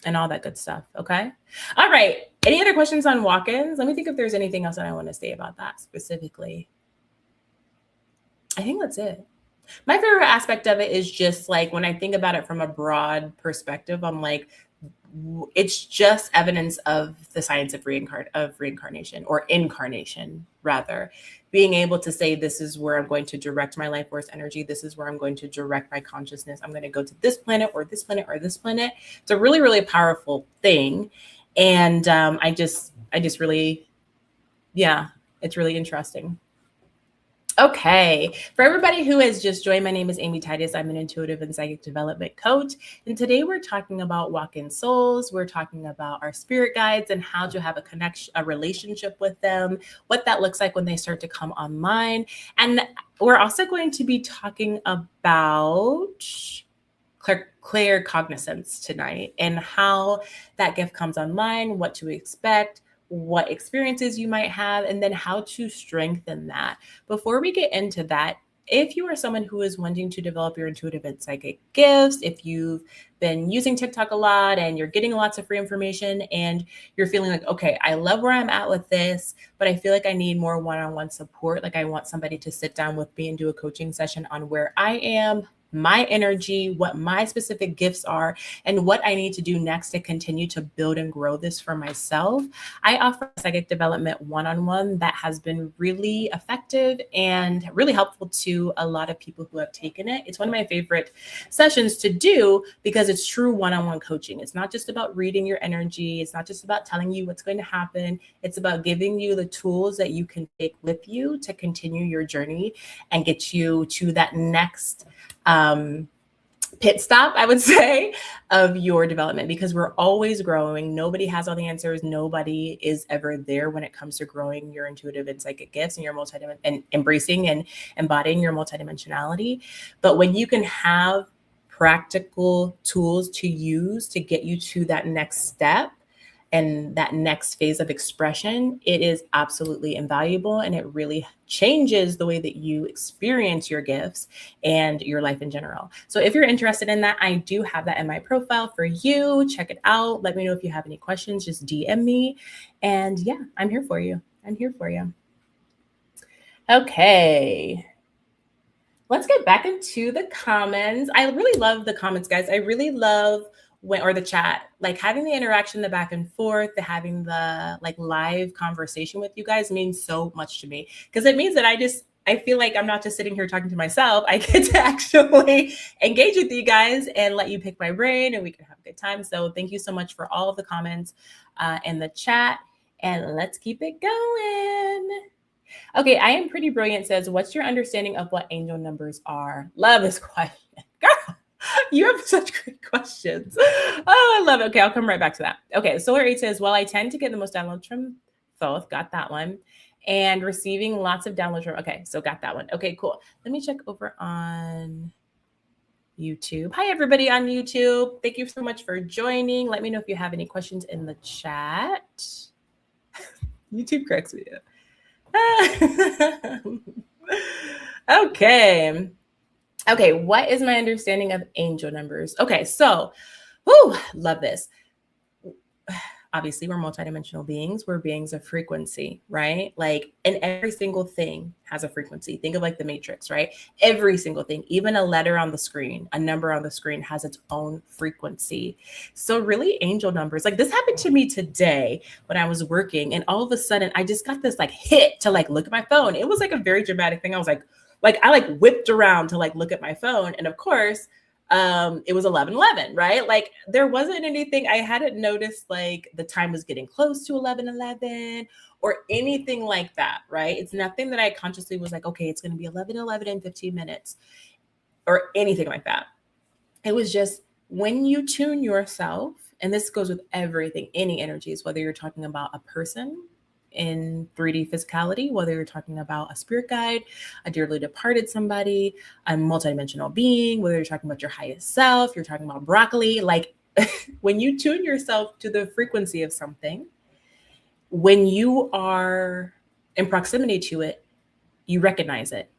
and all that good stuff. Okay. All right. Any other questions on walk-ins? Let me think if there's anything else that I want to say about that specifically. I think that's it. My favorite aspect of it is just like when I think about it from a broad perspective, I'm like, it's just evidence of the science of reincarnation or incarnation, rather. Being able to say, this is where I'm going to direct my life force energy. This is where I'm going to direct my consciousness. I'm going to go to this planet or this planet or this planet. It's a really, really powerful thing. And I just really, it's really interesting. Okay, for everybody who has just joined, my name is Amy Titus. I'm an intuitive and psychic development coach. And today we're talking about walk-in souls. We're talking about our spirit guides and how to have a relationship with them, what that looks like when they start to come online. And we're also going to be talking about clear cognizance tonight and how that gift comes online, what to expect, what experiences you might have, and then how to strengthen that. Before we get into that, if you are someone who is wanting to develop your intuitive and psychic gifts, if you've been using TikTok a lot and you're getting lots of free information and you're feeling like, okay, I love where I'm at with this, but I feel like I need more one-on-one support. Like I want somebody to sit down with me and do a coaching session on where I am my energy, what my specific gifts are, and what I need to do next to continue to build and grow this for myself. I offer psychic development one-on-one that has been really effective and really helpful to a lot of people who have taken it. It's one of my favorite sessions to do because it's true one-on-one coaching. It's not just about reading your energy. It's not just about telling you what's going to happen. It's about giving you the tools that you can take with you to continue your journey and get you to that next pit stop, I would say, of your development, because we're always growing. Nobody has all the answers. Nobody is ever there when it comes to growing your intuitive and psychic gifts and your and embracing and embodying your multidimensionality. But when you can have practical tools to use to get you to that next step and that next phase of expression, it is absolutely invaluable. And it really changes the way that you experience your gifts and your life in general. So if you're interested in that, I do have that in my profile for you. Check it out. Let me know if you have any questions, just DM me. And yeah, I'm here for you. I'm here for you. Okay. Let's get back into the comments. I really love the comments, guys. I really love or the chat, like having the interaction, the back and forth, the having the like live conversation with you guys means so much to me, because it means that I feel like I'm not just sitting here talking to myself. I get to actually engage with you guys and let you pick my brain and we can have a good time. So thank you so much for all of the comments in the chat, and let's keep it going. Okay, I Am Pretty Brilliant says, what's your understanding of what angel numbers are? Love this question. Girl, you have such great questions. Oh, I love it. Okay, I'll come right back to that. Okay, Solar 8 says, well, I tend to get the most downloads from Thoth. Got that one. And receiving lots of downloads from, okay, so got that one. Okay, cool. Let me check over on YouTube. Hi, everybody on YouTube. Thank you so much for joining. Let me know if you have any questions in the chat. YouTube cracks me up. Okay. Okay, what is my understanding of angel numbers? Okay, so, love this. Obviously, we're multidimensional beings. We're beings of frequency, right? Like, and every single thing has a frequency. Think of like the Matrix, right? Every single thing, even a letter on the screen, a number on the screen has its own frequency. So really, angel numbers, like this happened to me today when I was working, and all of a sudden I just got this like hit to like look at my phone. It was like a very dramatic thing. I was like I like whipped around to like look at my phone. And of course, it was 11:11, right? Like there wasn't anything, I hadn't noticed like the time was getting close to 11:11 or anything like that, right? It's nothing that I consciously was like, okay, it's going to be 11:11 in 15 minutes or anything like that. It was just when you tune yourself, and this goes with everything, any energies, whether you're talking about a person in 3D physicality, whether you're talking about a spirit guide, a dearly departed somebody, a multidimensional being, whether you're talking about your highest self, you're talking about broccoli, like when you tune yourself to the frequency of something, when you are in proximity to it, you recognize it,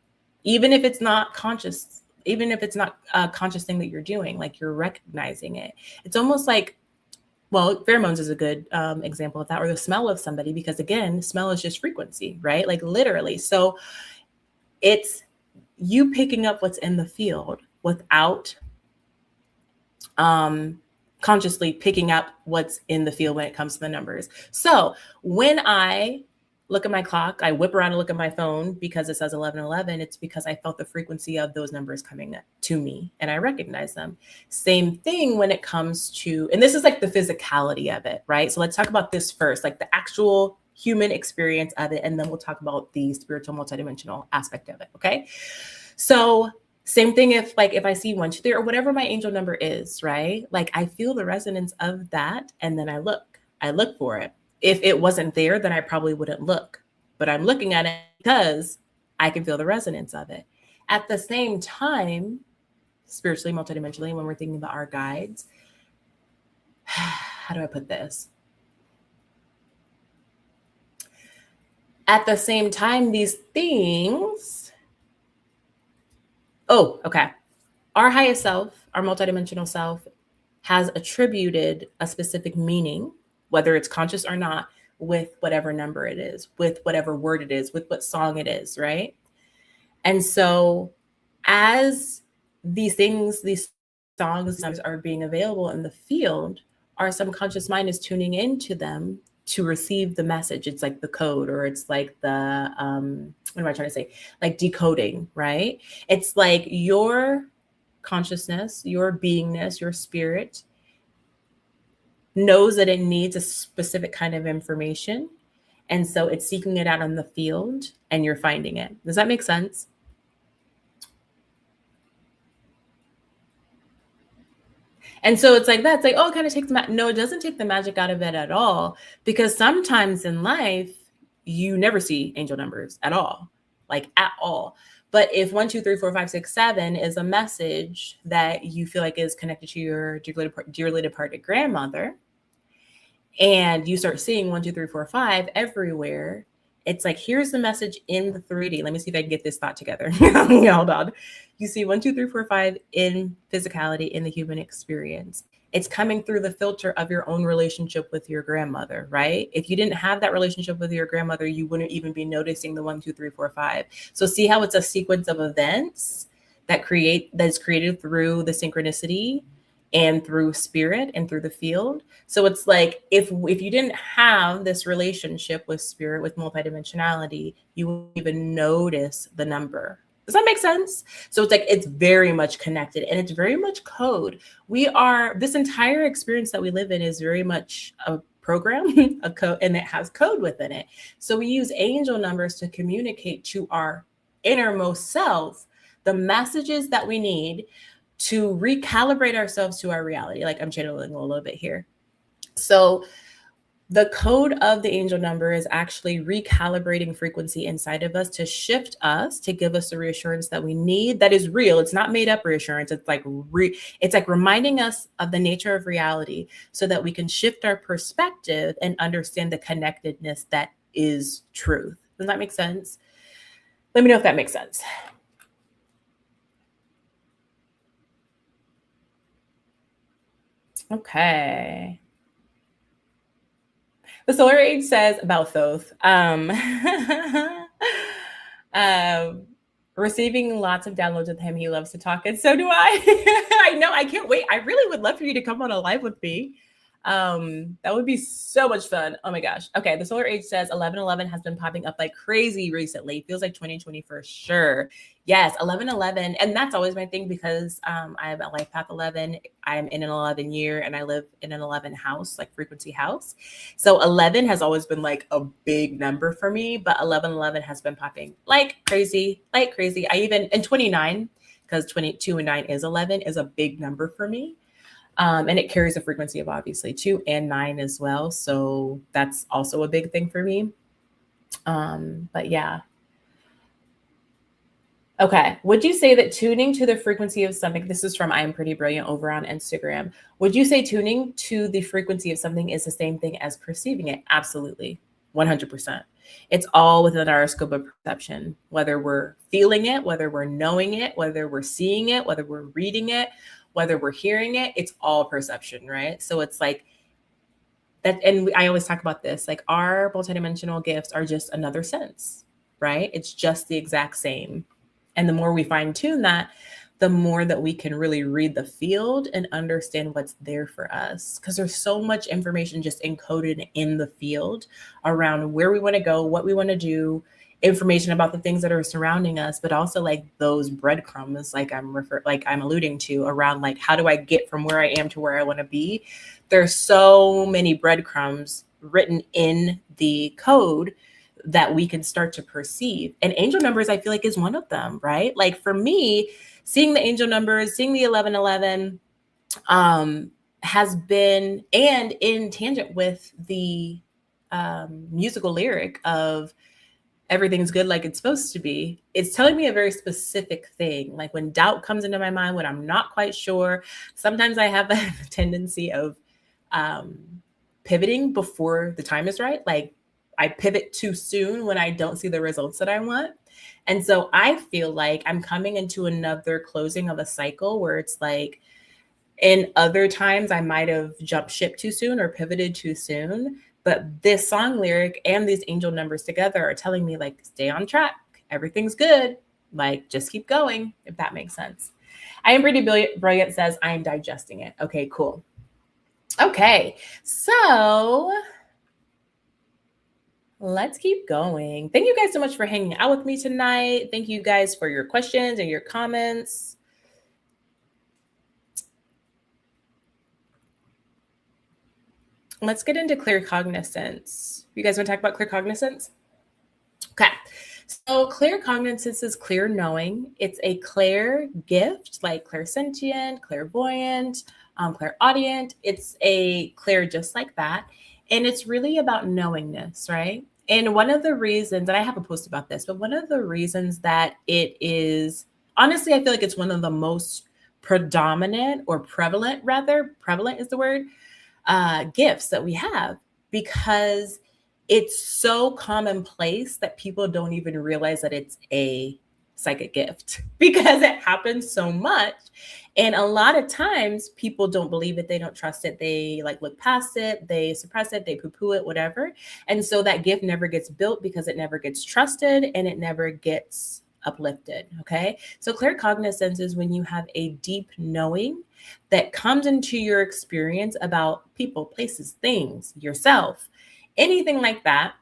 even if it's not conscious, even if it's not a conscious thing that you're doing, like you're recognizing it. It's almost like, well, pheromones is a good example of that, or the smell of somebody, because again, smell is just frequency, right? Like literally. So it's you picking up what's in the field without consciously picking up what's in the field when it comes to the numbers. So when I look at my clock, I whip around and look at my phone because it says 11:11. It's because I felt the frequency of those numbers coming to me and I recognize them. Same thing when it comes to, and this is like the physicality of it, right? So let's talk about this first, like the actual human experience of it. And then we'll talk about the spiritual multidimensional aspect of it. Okay. So same thing if I see 1, 2, 3, or whatever my angel number is, right? Like I feel the resonance of that. And then I look for it. If it wasn't there, then I probably wouldn't look, but I'm looking at it because I can feel the resonance of it. At the same time, spiritually, multidimensionally, when we're thinking about our guides, how do I put this? At the same time, these things, our highest self, our multidimensional self has attributed a specific meaning, whether it's conscious or not, with whatever number it is, with whatever word it is, with what song it is, right? And so as these things, these songs are being available in the field, our subconscious mind is tuning into them to receive the message. It's like the code, or it's like the what am I trying to say? Like decoding, right? It's like your consciousness, your beingness, your spirit knows that it needs a specific kind of information. And so it's seeking it out on the field and you're finding it. Does that make sense? And so it's like that. It's like, oh, it kind of takes no, it doesn't take the magic out of it at all. Because sometimes in life, you never see angel numbers at all, like at all. But if 1, 2, 3, 4, 5, 6, 7 is a message that you feel like is connected to your dearly departed grandmother, and you start seeing 1, 2, 3, 4, 5 everywhere, it's like, here's the message in the 3D. Let me see if I can get this thought together. Hold on. You see 1, 2, 3, 4, 5 in physicality, in the human experience. It's coming through the filter of your own relationship with your grandmother, right? If you didn't have that relationship with your grandmother, you wouldn't even be noticing the 1, 2, 3, 4, 5. So see how it's a sequence of events that is created through the synchronicity and through spirit and through the field. So it's like, if you didn't have this relationship with spirit, with multidimensionality, you wouldn't even notice the number. Does that make sense? So it's like, it's very much connected and it's very much code. This entire experience that we live in is very much a program, a code, and it has code within it. So we use angel numbers to communicate to our innermost self the messages that we need to recalibrate ourselves to our reality. Like, I'm channeling a little bit here. So the code of the angel number is actually recalibrating frequency inside of us to shift us, to give us the reassurance that we need. That is real. It's not made up reassurance. It's like it's like reminding us of the nature of reality so that we can shift our perspective and understand the connectedness that is truth. Does that make sense? Let me know if that makes sense. Okay. The solar age says about Thoth. Receiving lots of downloads with him. He loves to talk, and so do I. I know. I can't wait. I really would love for you to come on a live with me. That would be so much fun. Oh my gosh. Okay, the solar age says 1111 has been popping up like crazy recently. Feels like 2020 for sure. Yes, 1111, and that's always my thing because I'm at life path 11. I'm in an 11 year, and I live in an 11 house, like frequency house. So 11 has always been like a big number for me, but 1111 has been popping like crazy, like crazy. I even in 29, because 22 and 9 is 11, is a big number for me. And it carries a frequency of obviously 2 and 9 as well. So that's also a big thing for me. But yeah. Okay. Would you say that tuning to the frequency of something, this is from I Am Pretty Brilliant over on Instagram. Would you say tuning to the frequency of something is the same thing as perceiving it? Absolutely. 100%. It's all within our scope of perception, whether we're feeling it, whether we're knowing it, whether we're seeing it, whether we're reading it, whether we're hearing it, it's all perception, right? So it's like that. And I always talk about this, like our multidimensional gifts are just another sense, right? It's just the exact same. And the more we fine tune that, the more that we can really read the field and understand what's there for us. Because there's so much information just encoded in the field around where we want to go, what we want to do, information about the things that are surrounding us, but also like those breadcrumbs, like I'm alluding to, around like, how do I get from where I am to where I want to be? There's so many breadcrumbs written in the code that we can start to perceive. And angel numbers, I feel like, is one of them, right? Like for me, seeing the angel numbers, seeing the 1111 has been, and in tangent with the musical lyric of everything's good like it's supposed to be, it's telling me a very specific thing. Like when doubt comes into my mind, when I'm not quite sure, sometimes I have a tendency of pivoting before the time is right. Like I pivot too soon when I don't see the results that I want. And so I feel like I'm coming into another closing of a cycle where it's like, in other times I might have jumped ship too soon or pivoted too soon. But this song lyric and these angel numbers together are telling me, like, stay on track. Everything's good. Like, just keep going, if that makes sense. I am pretty brilliant says I am digesting it. Okay, cool. Okay, so let's keep going. Thank you guys so much for hanging out with me tonight. Thank you guys for your questions and your comments. Let's get into clear cognizance. You guys want to talk about clear cognizance? Okay. So clear cognizance is clear knowing. It's a clear gift, like clairsentient, clairvoyant, clairaudient. It's a clear just like that. And it's really about knowingness, right? And one of the reasons, and I have a post about this, but one of the reasons that it is, honestly, I feel like it's one of the most predominant or prevalent, rather, prevalent is the word, gifts that we have, because it's so commonplace that people don't even realize that it's a psychic gift because it happens so much. And a lot of times people don't believe it, they don't trust it, they like look past it, they suppress it, they poo-poo it, whatever. And so that gift never gets built because it never gets trusted and it never gets uplifted. Okay. So clear cognizance is when you have a deep knowing that comes into your experience about people, places, things, yourself, anything like that.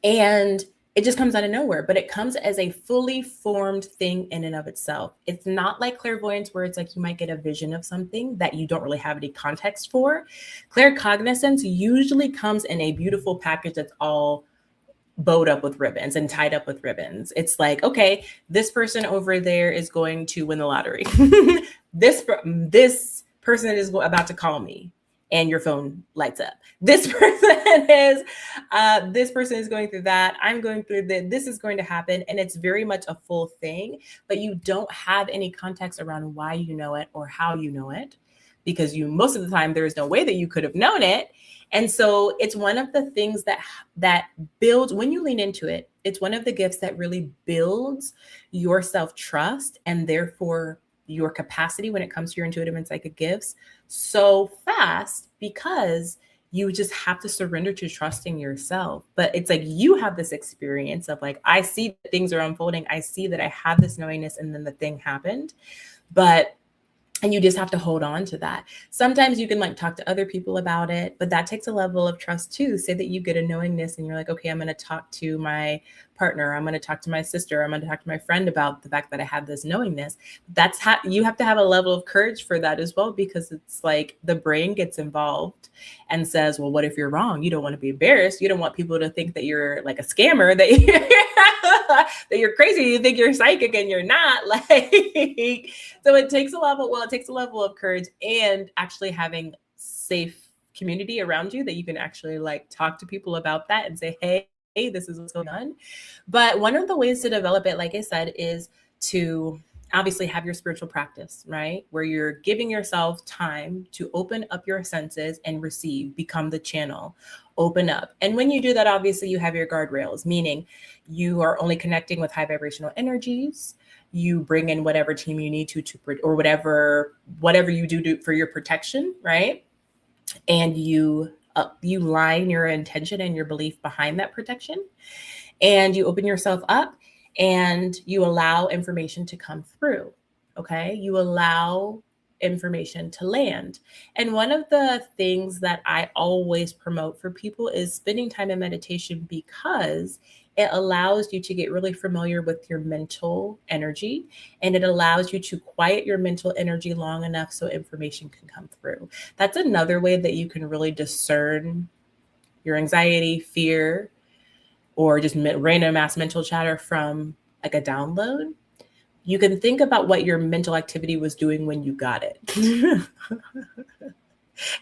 And it just comes out of nowhere, but it comes as a fully formed thing in and of itself. It's not like clairvoyance where it's like you might get a vision of something that you don't really have any context for. Clear cognizance usually comes in a beautiful package that's all bowed up with ribbons and tied up with ribbons. It's like, okay, this person over there is going to win the lottery. this person is about to call me, and your phone lights up. This person is going through that. I'm going through that. This is going to happen, and it's very much a full thing. But you don't have any context around why you know it or how you know it, because most of the time there is no way that you could have known it. And so it's one of the things that builds, when you lean into it, it's one of the gifts that really builds your self-trust and therefore your capacity when it comes to your intuitive and psychic gifts so fast, because you just have to surrender to trusting yourself. But it's like you have this experience of like, I see that things are unfolding. I see that I have this knowingness, and then the thing happened. And you just have to hold on to that. Sometimes you can like talk to other people about it, but that takes a level of trust too. Say that you get a knowingness and you're like, okay, I'm going to talk to my partner. I'm going to talk to my sister. I'm going to talk to my friend about the fact that I have this knowingness. That's how you have to have a level of courage for that as well, because it's like the brain gets involved and says, well, what if you're wrong? You don't want to be embarrassed. You don't want people to think that you're like a scammer, that you're crazy. You think you're psychic and you're not. Like, so it takes a level of courage and actually having safe community around you that you can actually like talk to people about that and say, hey, this is what's going on. But one of the ways to develop it, like I said, is to obviously have your spiritual practice, right? Where you're giving yourself time to open up your senses and receive, become the channel, open up. And when you do that, obviously you have your guardrails, meaning you are only connecting with high vibrational energies. You bring in whatever team you need to or whatever you do for your protection, right? And you line your intention and your belief behind that protection, and you open yourself up and you allow information to come through. Okay. You allow information to land. And one of the things that I always promote for people is spending time in meditation, because it allows you to get really familiar with your mental energy, and it allows you to quiet your mental energy long enough so information can come through. That's another way that you can really discern your anxiety, fear, or just random ass mental chatter from like a download. You can think about what your mental activity was doing when you got it.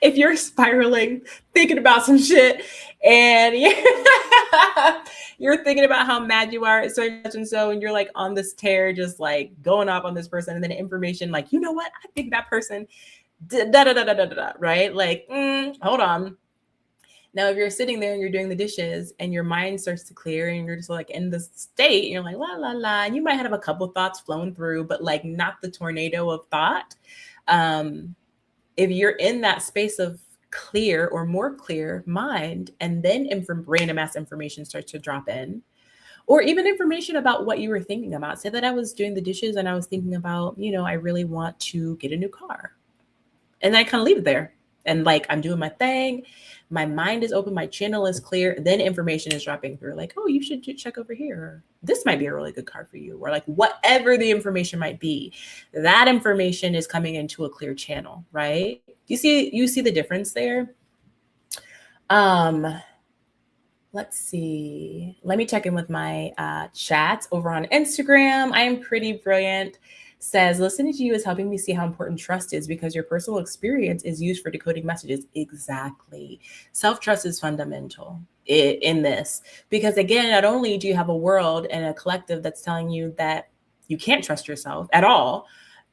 If you're spiraling, thinking about some shit, and you're thinking about how mad you are at such and so, and you're like on this tear, just like going off on this person, and then information like, you know what? I think that person, da da da da da da, right? Like, hold on. Now, if you're sitting there and you're doing the dishes and your mind starts to clear and you're just like in this state, and you're like, la, la, la, and you might have a couple thoughts flowing through, but like not the tornado of thought. If you're in that space of clear or more clear mind, and then random ass information starts to drop in, or even information about what you were thinking about. Say that I was doing the dishes and I was thinking about, I really want to get a new car. And then I kind of leave it there. And like, I'm doing my thing. My mind is open. My channel is clear. Then information is dropping through like, oh, you should check over here. This might be a really good car for you. Or like whatever the information might be, that information is coming into a clear channel, right? You see the difference there? Let's see. Let me check in with my chats over on Instagram. I am pretty brilliant. Says, listening to you is helping me see how important trust is because your personal experience is used for decoding messages. Exactly. Self-trust is fundamental in this because, again, not only do you have a world and a collective that's telling you that you can't trust yourself at all,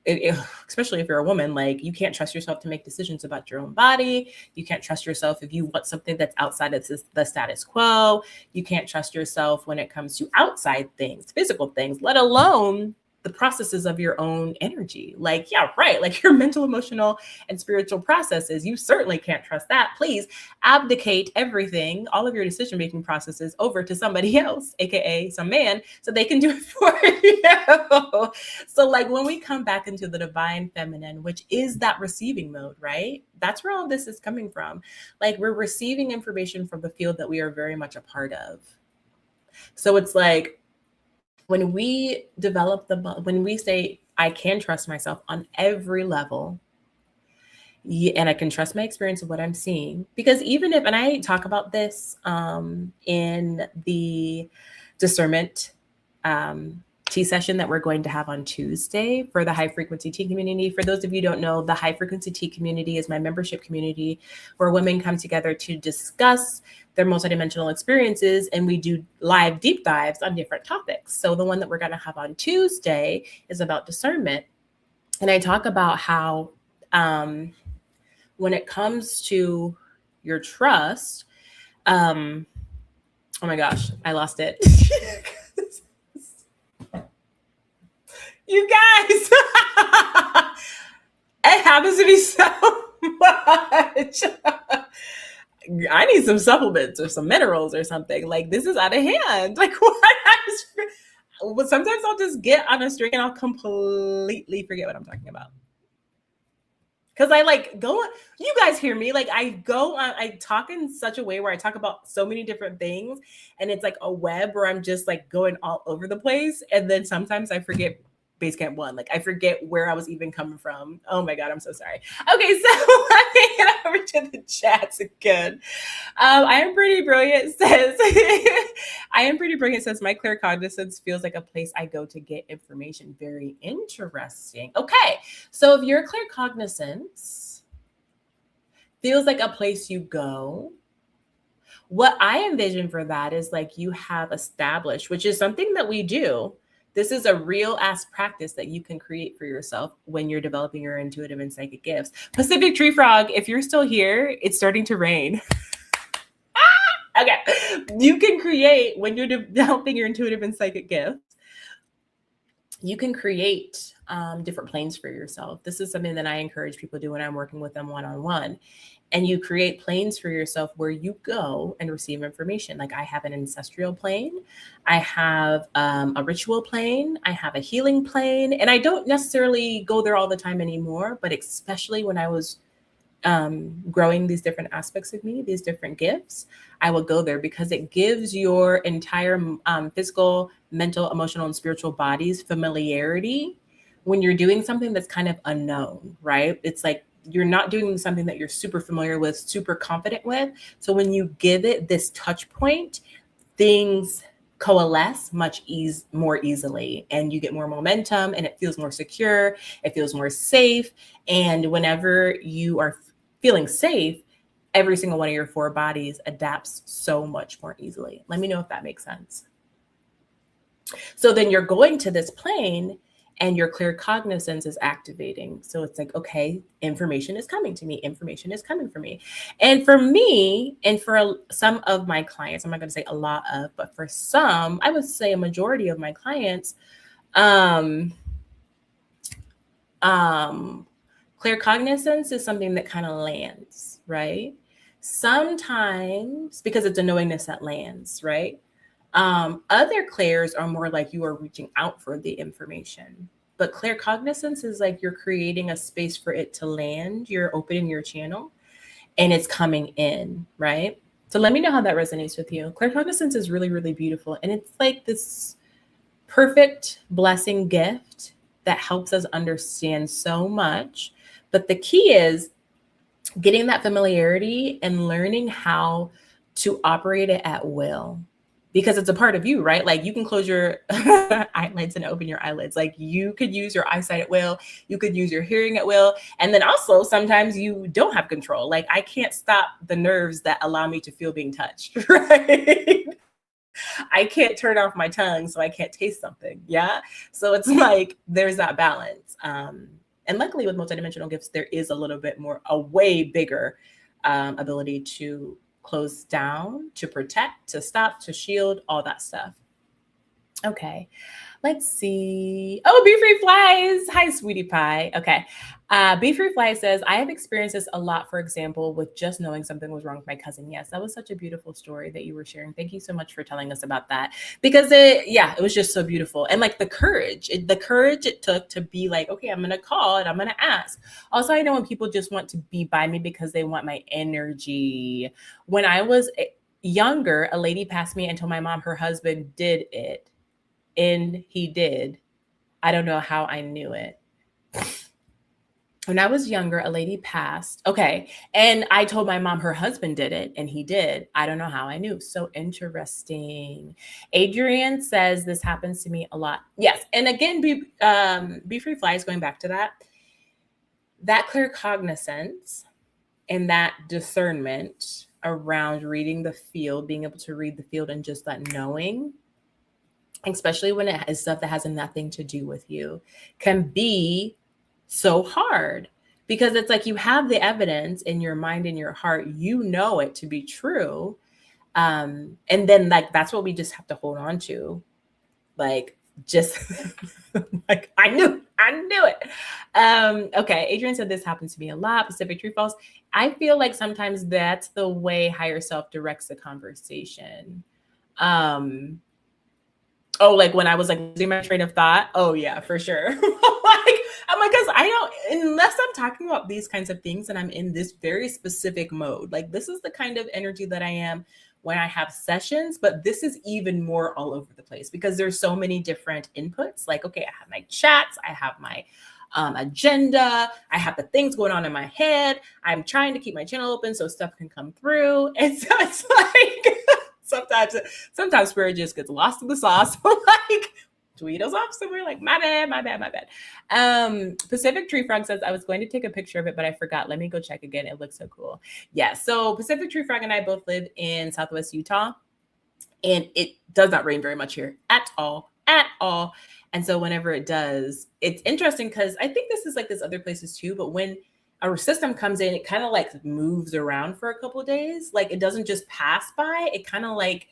especially if you're a woman, like you can't trust yourself to make decisions about your own body. You can't trust yourself if you want something that's outside of the status quo. You can't trust yourself when it comes to outside things, physical things, let alone the processes of your own energy. Like, yeah, right. Like your mental, emotional, and spiritual processes. You certainly can't trust that. Please abdicate everything, all of your decision-making processes over to somebody else, AKA some man, so they can do it for you. So like when we come back into the divine feminine, which is that receiving mode, right? That's where all this is coming from. Like we're receiving information from the field that we are very much a part of. So it's like, when we develop when we say, I can trust myself on every level, and I can trust my experience of what I'm seeing, because even if, and I talk about this in the discernment tea session that we're going to have on Tuesday for the high frequency tea community. For those of you who don't know, the high frequency tea community is my membership community where women come together to discuss their multidimensional experiences, and we do live deep dives on different topics. So the one that we're going to have on Tuesday is about discernment. And I talk about how when it comes to your trust, oh my gosh, I lost it. You guys, it happens to me so much. I need some supplements or some minerals or something. Like this is out of hand. Like what? Sometimes I'll just get on a string and I'll completely forget what I'm talking about. Because I like go, you guys hear me, like I go on, I talk in such a way where I talk about so many different things and it's like a web where I'm just like going all over the place. And then sometimes I forget Basecamp 1. Like I forget where I was even coming from. Oh my God, I'm so sorry. Okay, so let me get over to the chats again. I am pretty brilliant says, I am pretty brilliant says, my clear cognizance feels like a place I go to get information. Very interesting. Okay, so if your clear cognizance feels like a place you go, what I envision for that is like you have established, which is something that we do. This is a real ass practice that you can create for yourself when you're developing your intuitive and psychic gifts. Pacific Tree Frog, if you're still here, it's starting to rain. Okay. You can create, when you're developing your intuitive and psychic gifts, you can create different planes for yourself. This is something that I encourage people to do when I'm working with them one-on-one. And you create planes for yourself where you go and receive information. Like I have an ancestral plane, I have a ritual plane, I have a healing plane, and I don't necessarily go there all the time anymore, but especially when I was growing these different aspects of me, these different gifts, I will go there because it gives your entire physical, mental, emotional, and spiritual bodies familiarity when you're doing something that's kind of unknown, right? It's like you're not doing something that you're super familiar with, super confident with. So when you give it this touch point, things coalesce much more easily and you get more momentum and it feels more secure, it feels more safe. And whenever you are feeling safe, every single one of your four bodies adapts so much more easily. Let me know if that makes sense. So then you're going to this plane and your clear cognizance is activating. So it's like, okay, information is coming to me. Information is coming for me. And for me, and for some of my clients, I'm not going to say a lot of, but for some, I would say a majority of my clients, clear cognizance is something that kind of lands, right? Sometimes, because it's a knowingness that lands, right? Other clairs are more like you are reaching out for the information. But claircognizance is like you're creating a space for it to land. You're opening your channel and it's coming in, right? So let me know how that resonates with you. Claircognizance is really, really beautiful. And it's like this perfect blessing gift that helps us understand so much. But the key is getting that familiarity and learning how to operate it at will, because it's a part of you, right? Like you can close your eyelids and open your eyelids. Like you could use your eyesight at will, you could use your hearing at will. And then also sometimes you don't have control. Like I can't stop the nerves that allow me to feel being touched, right? I can't turn off my tongue, so I can't taste something. Yeah. So it's like there's that balance. And luckily with multidimensional gifts, there is a little bit more, a way bigger ability to close down, to protect, to stop, to shield, all that stuff. Okay. Let's see. Oh, Be Free Flies. Hi, sweetie pie. Okay. Be Free Fly says, I have experienced this a lot, for example, with just knowing something was wrong with my cousin. Yes, that was such a beautiful story that you were sharing. Thank you so much for telling us about that, because it was just so beautiful. And like the courage it took to be like, okay, I'm going to call and I'm going to ask. Also, I know when people just want to be by me because they want my energy. When I was younger, a lady passed me and told my mom her husband did it. And he did. I don't know how I knew it. When I was younger, a lady passed. Okay. And I told my mom her husband did it and he did. I don't know how I knew. So interesting. Adrian says this happens to me a lot. Yes. And again, Be Free Flies, going back to that claircognizance and that discernment around reading the field, being able to read the field and just that knowing, especially when it is stuff that has nothing to do with you, can be so hard, because it's like you have the evidence in your mind and your heart, you know it to be true. And then like that's what we just have to hold on to. Like just like I knew it. Okay, Adrian said this happened to me a lot. Pacific Tree Falls. I feel like sometimes that's the way higher self directs the conversation. Oh, like when I was like losing my train of thought. Oh yeah, for sure. I'm like, because I don't, unless I'm talking about these kinds of things and I'm in this very specific mode. Like this is the kind of energy that I am when I have sessions, but this is even more all over the place because there's so many different inputs. Like, okay, I have my chats, I have my agenda, I have the things going on in my head. I'm trying to keep my channel open so stuff can come through. And so it's like, sometimes spirit just gets lost in the sauce. Like tweet us off somewhere like my bad. Pacific Tree Frog says, I was going to take a picture of it, but I forgot. Let me go check again. It looks so cool. Yeah. So Pacific Tree Frog and I both live in Southwest Utah, and it does not rain very much here at all. And so whenever it does, it's interesting because I think this is like this other places too, but when our system comes in, it kind of like moves around for a couple of days. Like it doesn't just pass by. It kind of like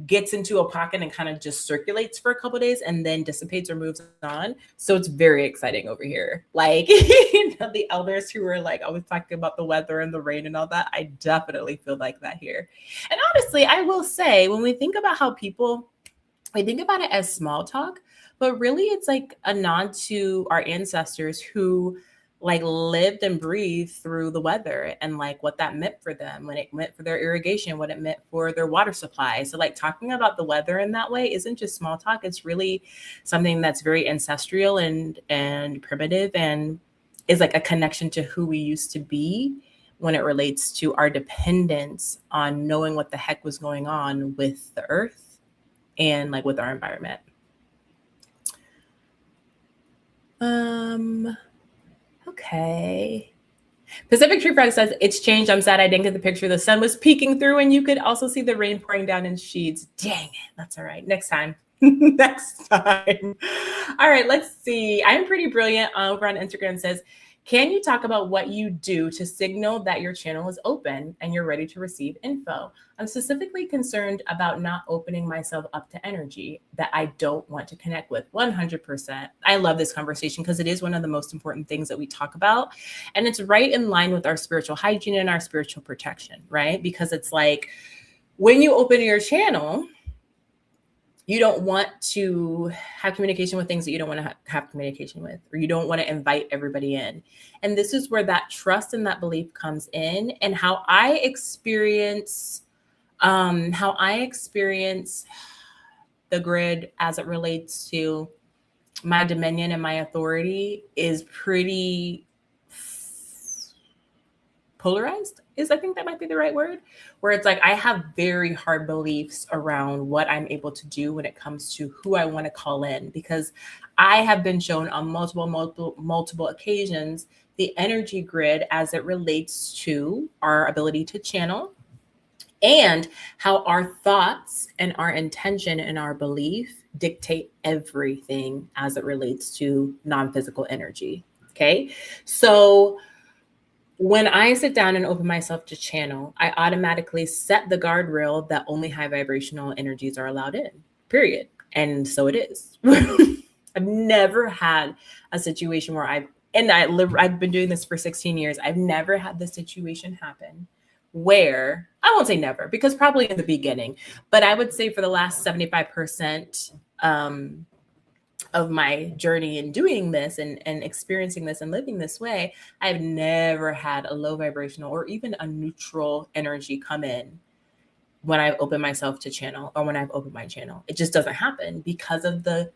gets into a pocket and kind of just circulates for a couple of days and then dissipates or moves on. So it's very exciting over here. Like, the elders who were like always talking about the weather and the rain and all that, I definitely feel like that here. And honestly, I will say, when we think about how we think about it as small talk, but really it's like a nod to our ancestors who like lived and breathed through the weather and like what that meant for them, when it meant for their irrigation, what it meant for their water supply. So like talking about the weather in that way isn't just small talk. It's really something that's very ancestral and primitive, and is like a connection to who we used to be when it relates to our dependence on knowing what the heck was going on with the earth and like with our environment. Okay. Pacific Tree Frog says, it's changed. I'm sad I didn't get the picture. The sun was peeking through and you could also see the rain pouring down in sheets. Dang it. That's all right. Next time. Next time. All right. Let's see. I'm Pretty Brilliant over on Instagram says, can you talk about what you do to signal that your channel is open and you're ready to receive info? I'm specifically concerned about not opening myself up to energy that I don't want to connect with. 100%. I love this conversation because it is one of the most important things that we talk about. And it's right in line with our spiritual hygiene and our spiritual protection, right? Because it's like when you open your channel, You don't want to have communication with things that you don't want to have communication with, or you don't want to invite everybody in. And this is where that trust and that belief comes in, and how I experience the grid as it relates to my dominion and my authority is pretty polarized, I think that might be the right word, where it's like I have very hard beliefs around what I'm able to do when it comes to who I want to call in, because I have been shown on multiple occasions the energy grid as it relates to our ability to channel, and how our thoughts and our intention and our belief dictate everything as it relates to non-physical energy. Okay. So when I sit down and open myself to channel, I automatically set the guardrail that only high vibrational energies are allowed in, period. And so it is. I've never had a situation where I've been doing this for 16 years. I've never had this situation happen where, I won't say never, because probably in the beginning, but I would say for the last 75% of my journey in doing this and experiencing this and living this way, I've never had a low vibrational or even a neutral energy come in when I've opened myself to channel, or when I've opened my channel. It just doesn't happen because of the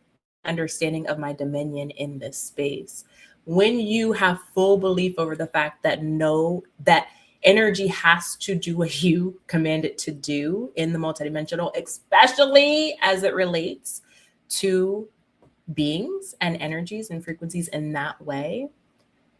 understanding of my dominion in this space. When you have full belief over the fact that that energy has to do what you command it to do in the multidimensional, especially as it relates to beings and energies and frequencies in that way,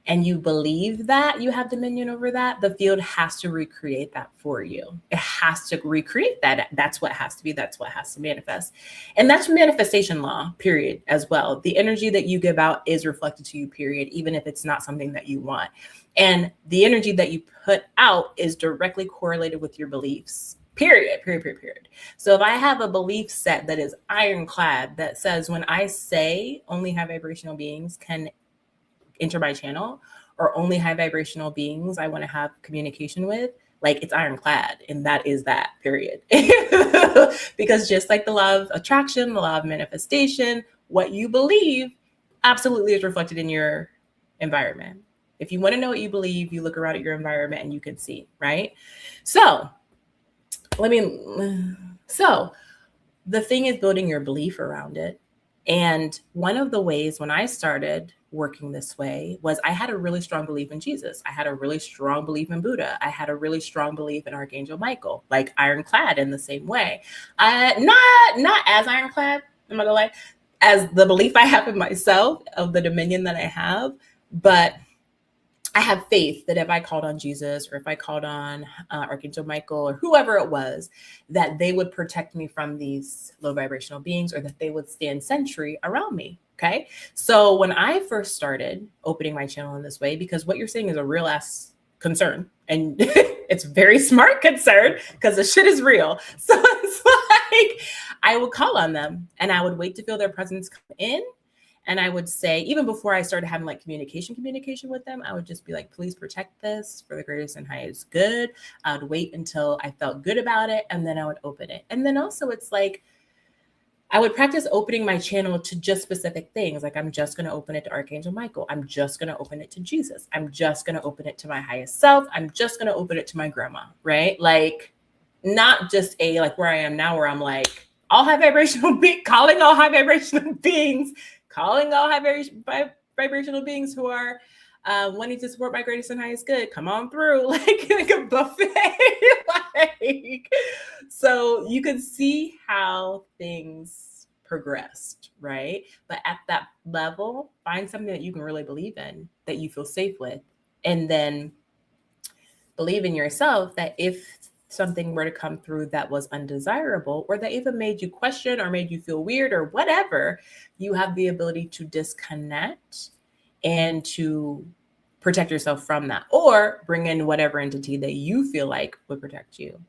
and you believe that you have dominion over that, the field has to recreate that for you. It has to recreate that. That's what has to be. That's what has to manifest. And that's manifestation law, period, as well. The energy that you give out is reflected to you, period, even if it's not something that you want. And the energy that you put out is directly correlated with your beliefs. Period. So if I have a belief set that is ironclad, that says when I say only high vibrational beings can enter my channel, or only high vibrational beings I want to have communication with, like, it's ironclad, and that is that, period. Because just like the law of attraction, the law of manifestation, what you believe absolutely is reflected in your environment. If you want to know what you believe, you look around at your environment and you can see, right? So the thing is building your belief around it. And one of the ways when I started working this way was I had a really strong belief in Jesus. I had a really strong belief in Buddha. I had a really strong belief in Archangel Michael, like ironclad in the same way. Not as ironclad, I'm not gonna lie, as the belief I have in myself of the dominion that I have, but I have faith that if I called on Jesus, or if I called on Archangel Michael, or whoever it was, that they would protect me from these low vibrational beings, or that they would stand sentry around me. Okay. So when I first started opening my channel in this way, because what you're saying is a real ass concern, and it's very smart concern, because the shit is real. So it's like, I would call on them and I would wait to feel their presence come in. And I would say, even before I started having like communication with them, I would just be like, please protect this for the greatest and highest good. I would wait until I felt good about it, and then I would open it. And then also it's like, I would practice opening my channel to just specific things. Like, I'm just going to open it to Archangel Michael. I'm just going to open it to Jesus. I'm just going to open it to my highest self. I'm just going to open it to my grandma, right? Like, not just like where I am now, where I'm like, all high vibrational calling all high vibrational beings, calling all high vibrational beings who are wanting to support my greatest and highest good, come on through, like a buffet. Like, so you could see how things progressed, right? But at that level, find something that you can really believe in, that you feel safe with, and then believe in yourself that if something were to come through that was undesirable, or that even made you question or made you feel weird or whatever, you have the ability to disconnect and to protect yourself from that, or bring in whatever entity that you feel like would protect you.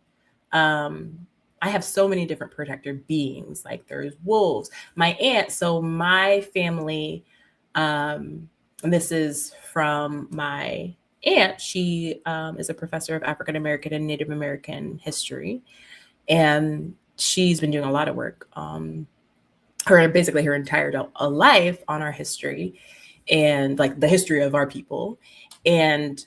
I have so many different protector beings. Like, there's wolves, my aunt. So my family, and this is from my aunt. She is a professor of African American and Native American history, and she's been doing a lot of work basically her entire life on our history and like the history of our people. And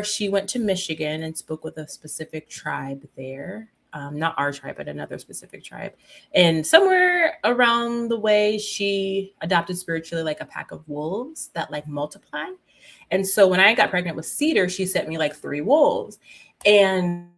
she went to Michigan and spoke with a specific tribe there. Not our tribe, but another specific tribe. And somewhere around the way, she adopted spiritually like a pack of wolves that like multiply. And so when I got pregnant with Cedar, she sent me like 3 wolves. And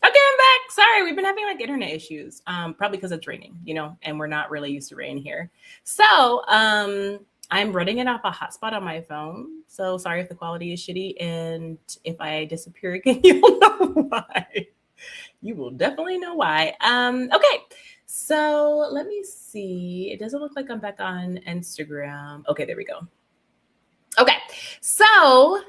okay, I'm back. Sorry, we've been having like internet issues. Probably because it's raining, and we're not really used to rain here. So, I'm running it off a hotspot on my phone. So sorry if the quality is shitty, and if I disappear again, you'll know why. You will definitely know why. Okay, so let me see. It doesn't look like I'm back on Instagram. Okay, there we go. Okay, so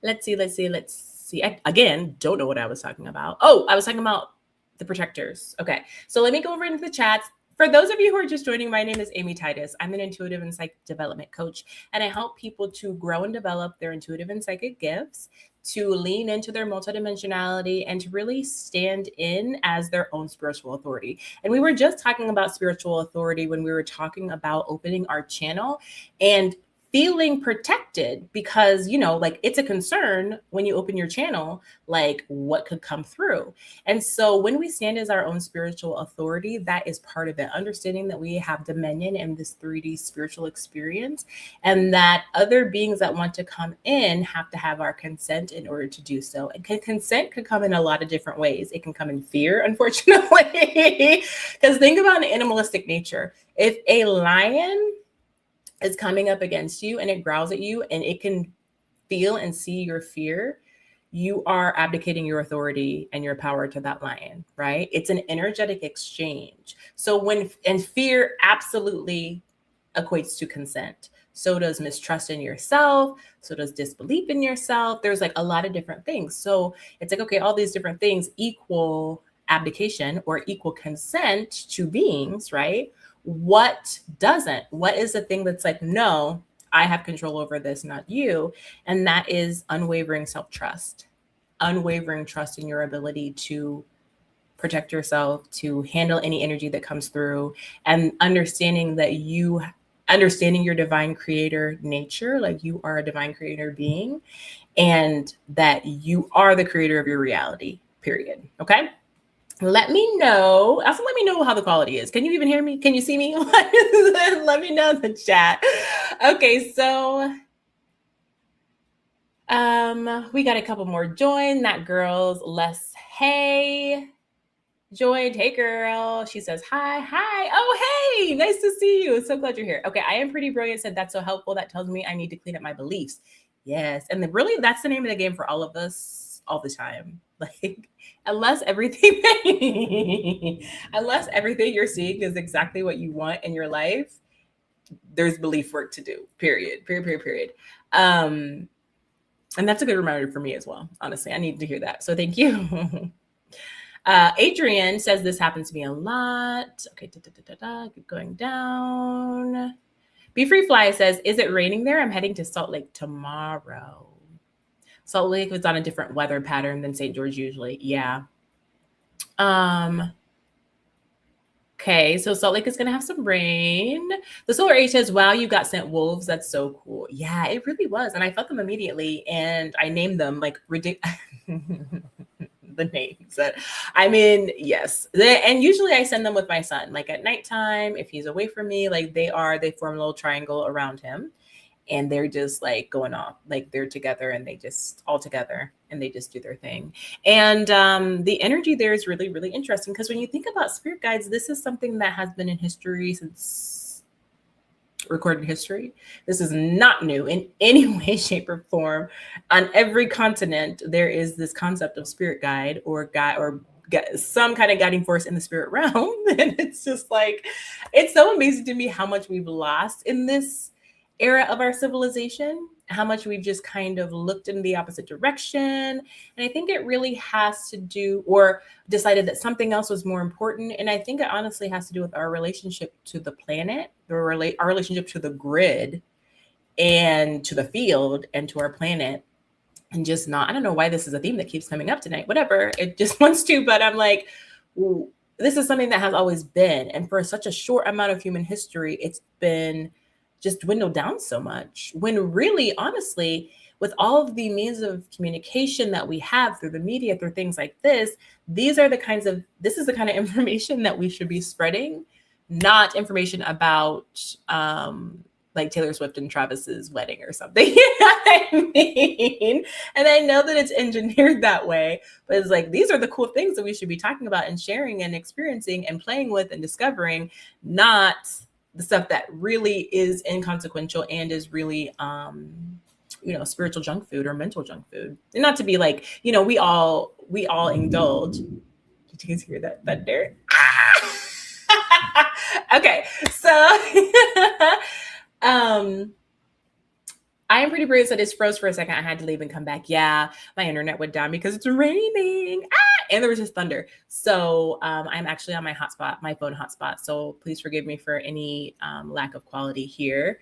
let's see. I, again, don't know what I was talking about. Oh, I was talking about the protectors. Okay, so let me go over into the chats. For those of you who are just joining, my name is Amy Titus. I'm an intuitive and psychic development coach, and I help people to grow and develop their intuitive and psychic gifts, to lean into their multidimensionality, and to really stand in as their own spiritual authority. And we were just talking about spiritual authority when we were talking about opening our channel and feeling protected, because like it's a concern when you open your channel, like what could come through. And so when we stand as our own spiritual authority, that is part of it, understanding that we have dominion in this 3D spiritual experience, and that other beings that want to come in have to have our consent in order to do so. And consent could come in a lot of different ways. It can come in fear, unfortunately, because think about an animalistic nature. If a lion is coming up against you and it growls at you and it can feel and see your fear, you are abdicating your authority and your power to that lion, right? It's an energetic exchange. So and fear absolutely equates to consent. So does mistrust in yourself. So does disbelief in yourself. There's like a lot of different things. So it's like, okay, all these different things equal abdication or equal consent to beings, right? What doesn't? What is the thing that's like, no, I have control over this, not you? And that is unwavering self-trust, unwavering trust in your ability to protect yourself, to handle any energy that comes through, and understanding your divine creator nature, like you are a divine creator being, and that you are the creator of your reality, period. Okay? Let me know. Also, let me know how the quality is. Can you even hear me? Can you see me? Let me know in the chat. Okay, so we got a couple more join. That girl's Les Hey joined. Hey girl. She says hi. Oh, hey, nice to see you. So glad you're here. Okay, I am pretty brilliant. Said that's so helpful. That tells me I need to clean up my beliefs. Yes, and really that's the name of the game for all of us all the time. Like unless everything you're seeing is exactly what you want in your life, there's belief work to do. Period. And that's a good reminder for me as well. Honestly, I need to hear that. So thank you. Adrian says this happens to me a lot. Okay, keep going down. Be Free Fly says, is it raining there? I'm heading to Salt Lake tomorrow. Salt Lake was on a different weather pattern than St. George usually. Yeah. Okay, so Salt Lake is going to have some rain. The Solar Age says, wow, you got sent wolves. That's so cool. Yeah, it really was. And I felt them immediately and I named them like ridiculous. The names. I mean, yes. And usually I send them with my son, like at nighttime, if he's away from me, like they form a little triangle around him. And they're just like going off, like they're together and they just all together and they just do their thing. And the energy there is really, really interesting because when you think about spirit guides, this is something that has been in history since recorded history. This is not new in any way, shape, or form. On every continent, there is this concept of spirit guide or some kind of guiding force in the spirit realm. And it's just like, it's so amazing to me how much we've lost in this era of our civilization, how much we've just kind of looked in the opposite direction. And I think it really has to do, or decided that something else was more important. And I think it honestly has to do with our relationship to the planet, our relationship to the grid and to the field and to our planet. And just not, I don't know why this is a theme that keeps coming up tonight, whatever, it just wants to, but I'm like, ooh, this is something that has always been. And for such a short amount of human history, it's been just dwindled down so much, when really, honestly, with all of the means of communication that we have through the media, through things like this is the kind of information that we should be spreading, not information about like Taylor Swift and Travis's wedding or something. You know what I mean? And I know that it's engineered that way, but it's like, these are the cool things that we should be talking about and sharing and experiencing and playing with and discovering, not the stuff that really is inconsequential and is really, spiritual junk food or mental junk food. And not to be like, we all indulge. Did you guys hear that thunder? Okay, so I am pretty brave said it froze for a second. I had to leave and come back. Yeah, my internet went down because it's raining. And there was just thunder. So I'm actually on my phone hotspot. So please forgive me for any lack of quality here.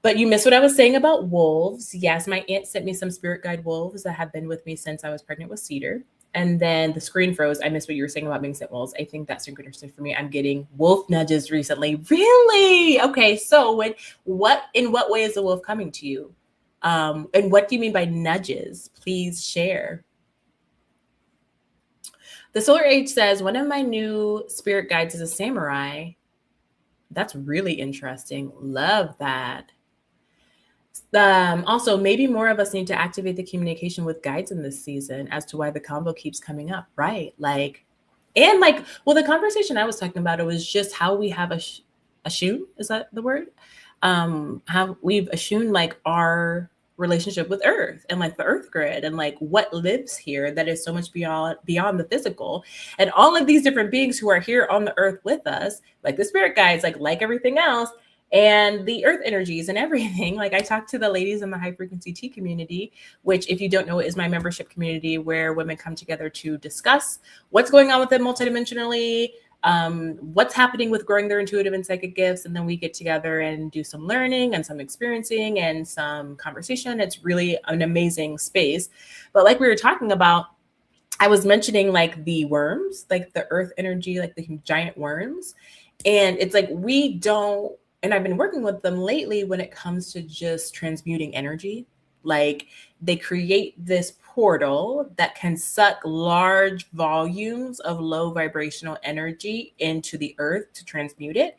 But you missed what I was saying about wolves. Yes, my aunt sent me some spirit guide wolves that have been with me since I was pregnant with Cedar. And then the screen froze. I missed what you were saying about being sent wolves. I think that's synchronistic for me. I'm getting wolf nudges recently. Really? Okay. So in what way is the wolf coming to you? And what do you mean by nudges? Please share. The Solar Age says, one of my new spirit guides is a samurai. That's really interesting. Love that. Also, maybe more of us need to activate the communication with guides in this season as to why the combo keeps coming up, right? The conversation I was talking about, it was just how we have eschewn, is that the word? How we've eschewn like our relationship with Earth and like the Earth grid and like what lives here that is so much beyond the physical, and all of these different beings who are here on the Earth with us, like the spirit guides, like everything else, and the earth energies and everything. Like I talked to the ladies in the high frequency tea community, which if you don't know is my membership community where women come together to discuss what's going on with them multidimensionally, what's happening with growing their intuitive and psychic gifts. And then we get together and do some learning and some experiencing and some conversation. It's really an amazing space. But like we were talking about, I was mentioning like the worms, like the earth energy, like the giant worms. And it's like, and I've been working with them lately when it comes to just transmuting energy. Like they create this portal that can suck large volumes of low vibrational energy into the earth to transmute it.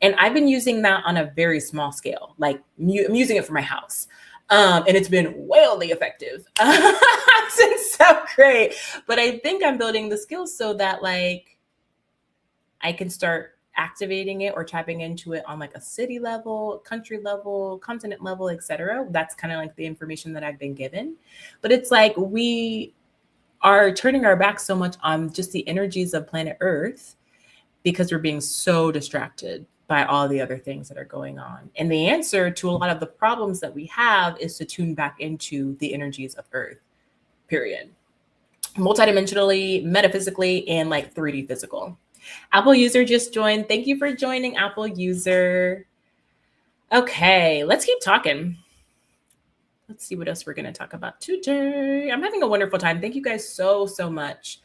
And I've been using that on a very small scale. Like I'm using it for my house. And it's been wildly effective. It's been so great. But I think I'm building the skills so that like I can start activating it or tapping into it on like a city level, country level, continent level, etc. That's kind of like the information that I've been given. But it's like we are turning our back so much on just the energies of planet Earth because we're being so distracted by all the other things that are going on. And the answer to a lot of the problems that we have is to tune back into the energies of Earth, period. multidimensionally, metaphysically, and like 3D physical. Apple user just joined. Thank you for joining, Apple user. Okay, let's keep talking. Let's see what else we're going to talk about today. I'm having a wonderful time. Thank you guys so much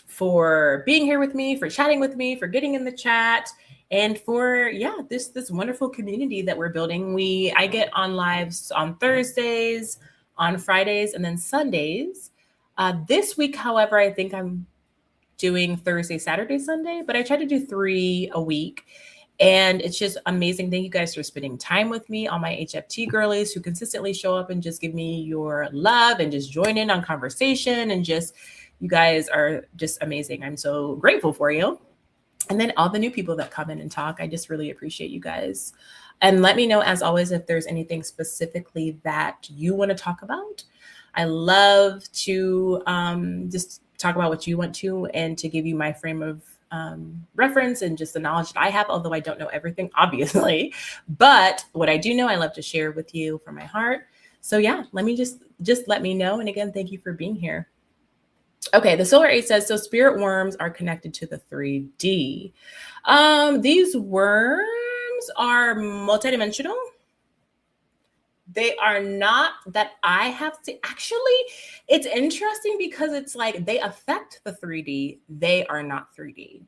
for being here with me, for chatting with me, for getting in the chat, and for this wonderful community that we're building. I get on lives on Thursdays, on Fridays, and then Sundays. This week, however, I think I'm doing Thursday, Saturday, Sunday, but I try to do 3 a week. And it's just amazing. Thank you guys for spending time with me, all my HFT girlies who consistently show up and just give me your love and just join in on conversation. And just, you guys are just amazing. I'm so grateful for you. And then all the new people that come in and talk, I just really appreciate you guys. And let me know, as always, if there's anything specifically that you want to talk about. I love to just talk about what you want to, and to give you my frame of reference and just the knowledge that I have, although I don't know everything, obviously. But what I do know, I love to share with you from my heart. So yeah, let me just let me know. And again, thank you for being here. Okay, the Solar 8 says, so spirit worms are connected to the 3D. These worms are multidimensional. They are not that I have to, actually, it's interesting because it's like they affect the 3D. They are not 3D.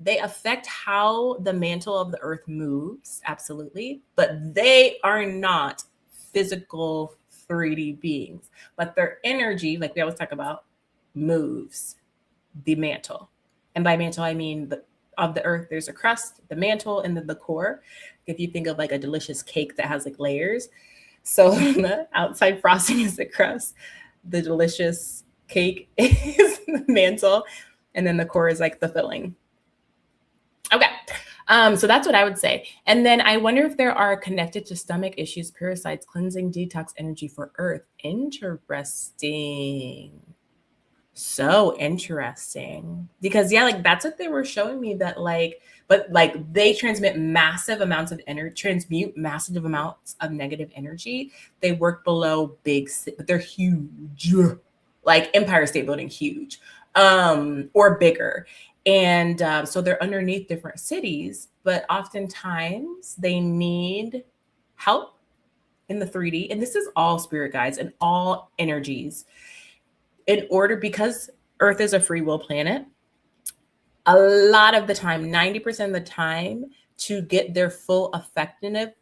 They affect how the mantle of the earth moves, absolutely, but they are not physical 3D beings. But their energy, like we always talk about, moves the mantle. And by mantle, I mean of the earth, there's a crust, the mantle, and then the core. If you think of like a delicious cake that has like layers, so the outside frosting is the crust, the delicious cake is the mantle, and then the core is like the filling. Okay, so that's what I would say. And then I wonder if there are connected to stomach issues, parasites, cleansing, detox energy for earth. Interesting. So interesting. Because yeah, like that's what they were showing me, that like, but like they transmit massive amounts of energy, transmute massive amounts of negative energy. They work below but they're huge, like Empire State Building, huge, or bigger. And so they're underneath different cities, but oftentimes they need help in the 3D. And this is all spirit guides and all energies. In order, because Earth is a free will planet, a lot of the time, 90% of the time, to get their full effectiveness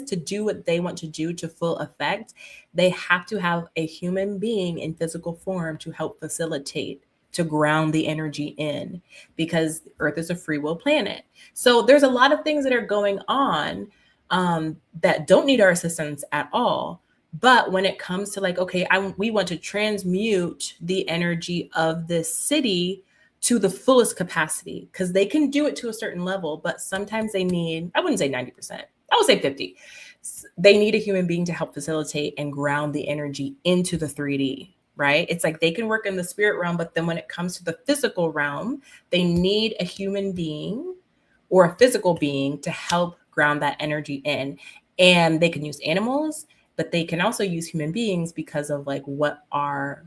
to do what they want to do to full effect, they have to have a human being in physical form to help facilitate, to ground the energy in, because Earth is a free will planet. So there's a lot of things that are going on that don't need our assistance at all. But when it comes to like, okay, we want to transmute the energy of this city to the fullest capacity, because they can do it to a certain level, but sometimes they need, I wouldn't say 90%, I would say 50. They need a human being to help facilitate and ground the energy into the 3D, right? It's like they can work in the spirit realm, but then when it comes to the physical realm, they need a human being or a physical being to help ground that energy in. And they can use animals, but they can also use human beings because of like what our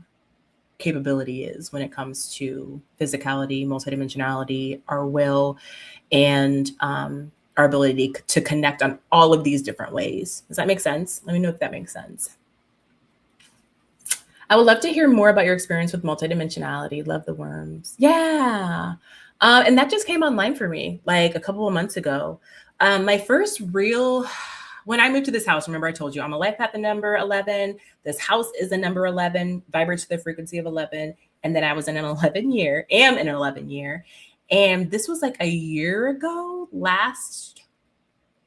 capability is when it comes to physicality, multidimensionality, our will, and our ability to connect on all of these different ways. Does that make sense? Let me know if that makes sense. I would love to hear more about your experience with multidimensionality. Love the worms. Yeah. And that just came online for me like a couple of months ago. My first real, when I moved to this house, remember I told you I'm a life path, the number 11. This house is a number 11, vibrates to the frequency of 11. And then I was in an 11 year, am in an 11 year. And this was like a year ago,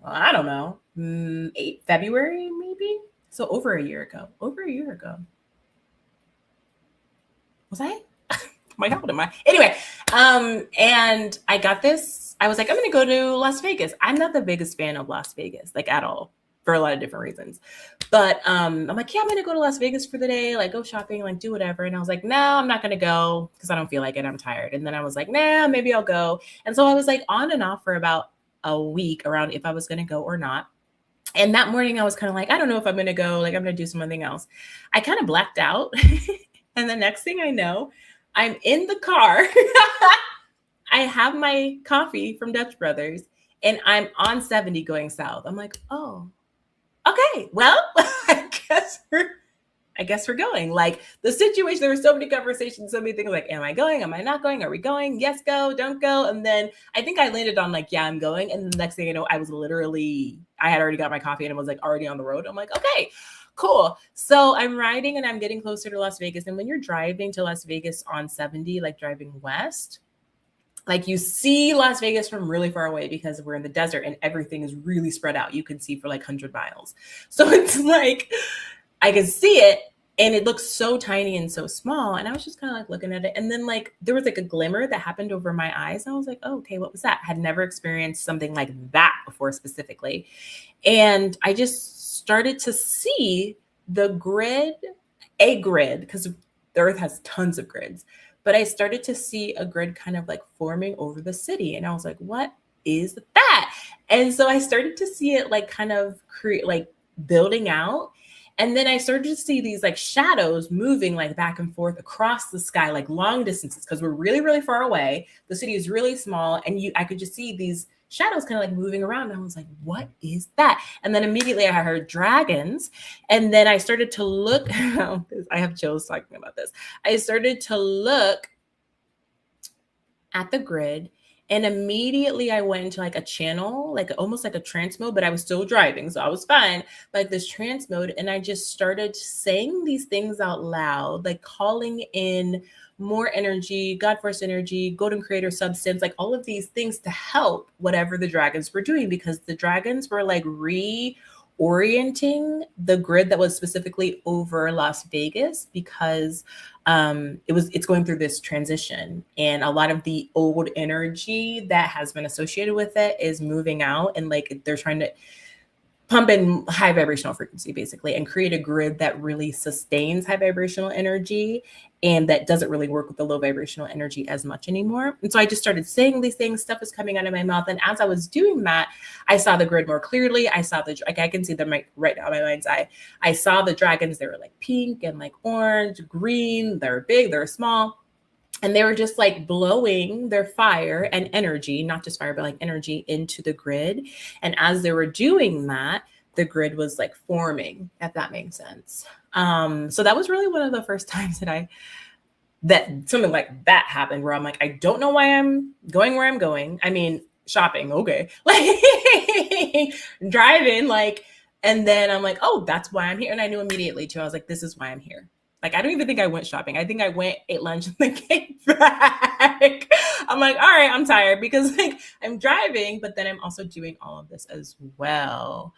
I don't know, February maybe? So over a year ago. Was I? My God, what am I? Anyway, and I got this. I was like, I'm going to go to Las Vegas. I'm not the biggest fan of Las Vegas, like at all, for a lot of different reasons. But I'm like, yeah, I'm going to go to Las Vegas for the day, like go shopping, like do whatever. And I was like, no, I'm not going to go because I don't feel like it. I'm tired. And then I was like, nah, maybe I'll go. And so I was like on and off for about a week around if I was going to go or not. And that morning I was kind of like, I don't know if I'm going to go, like I'm going to do something else. I kind of blacked out. And the next thing I know, I'm in the car. I have my coffee from Dutch Brothers and I'm on 70 going south. I'm like, oh, okay, well, I guess we're going. Like the situation, there were so many conversations, so many things like, am I going? Am I not going? Are we going? Yes, go, don't go. And then I think I landed on like, yeah, I'm going. And the next thing I know, I had already got my coffee and I was like already on the road. I'm like, okay, cool. So I'm riding and I'm getting closer to Las Vegas. And when you're driving to Las Vegas on 70, like driving west, like you see Las Vegas from really far away because we're in the desert and everything is really spread out. You can see for like 100 miles. So it's like, I could see it and it looks so tiny and so small. And I was just kind of like looking at it. And then like there was like a glimmer that happened over my eyes. And I was like, oh, okay, what was that? I had never experienced something like that before specifically. And I just started to see a grid, because the earth has tons of grids. But I started to see a grid kind of like forming over the city. And I was like, what is that? And so I started to see it like kind of create, like building out. And then I started to see these like shadows moving like back and forth across the sky, like long distances, because we're really, really far away. The city is really small. And I could just see these shadows kind of like moving around. And I was like, what is that? And then immediately I heard dragons. And then I started to look, I have chills talking about this. I started to look at the grid and immediately I went into like a channel, like almost like a trance mode, but I was still driving. So I was fine, like this trance mode. And I just started saying these things out loud, like calling in more energy, God force energy, golden creator substance, like all of these things to help whatever the dragons were doing, because the dragons were like reorienting the grid that was specifically over Las Vegas, because it's going through this transition and a lot of the old energy that has been associated with it is moving out, and like they're trying to pump in high vibrational frequency basically and create a grid that really sustains high vibrational energy and that doesn't really work with the low vibrational energy as much anymore. And so I just started saying these things, stuff was coming out of my mouth. And as I was doing that, I saw the grid more clearly. I saw like I can see them right now in my mind's eye. I saw the dragons. They were like pink and like orange, green. They're big, they're small. And they were just like blowing their fire and energy, not just fire, but like energy into the grid. And as they were doing that, the grid was like forming, if that makes sense. So that was really one of the first times that something like that happened, where I'm like, I don't know why I'm going where I'm going. I mean, shopping, okay. Like driving, like, and then I'm like, oh, that's why I'm here. And I knew immediately too. I was like, this is why I'm here. Like, I don't even think I went shopping. I think I went, ate lunch, and then came back. I'm like, all right, I'm tired because like I'm driving, but then I'm also doing all of this as well.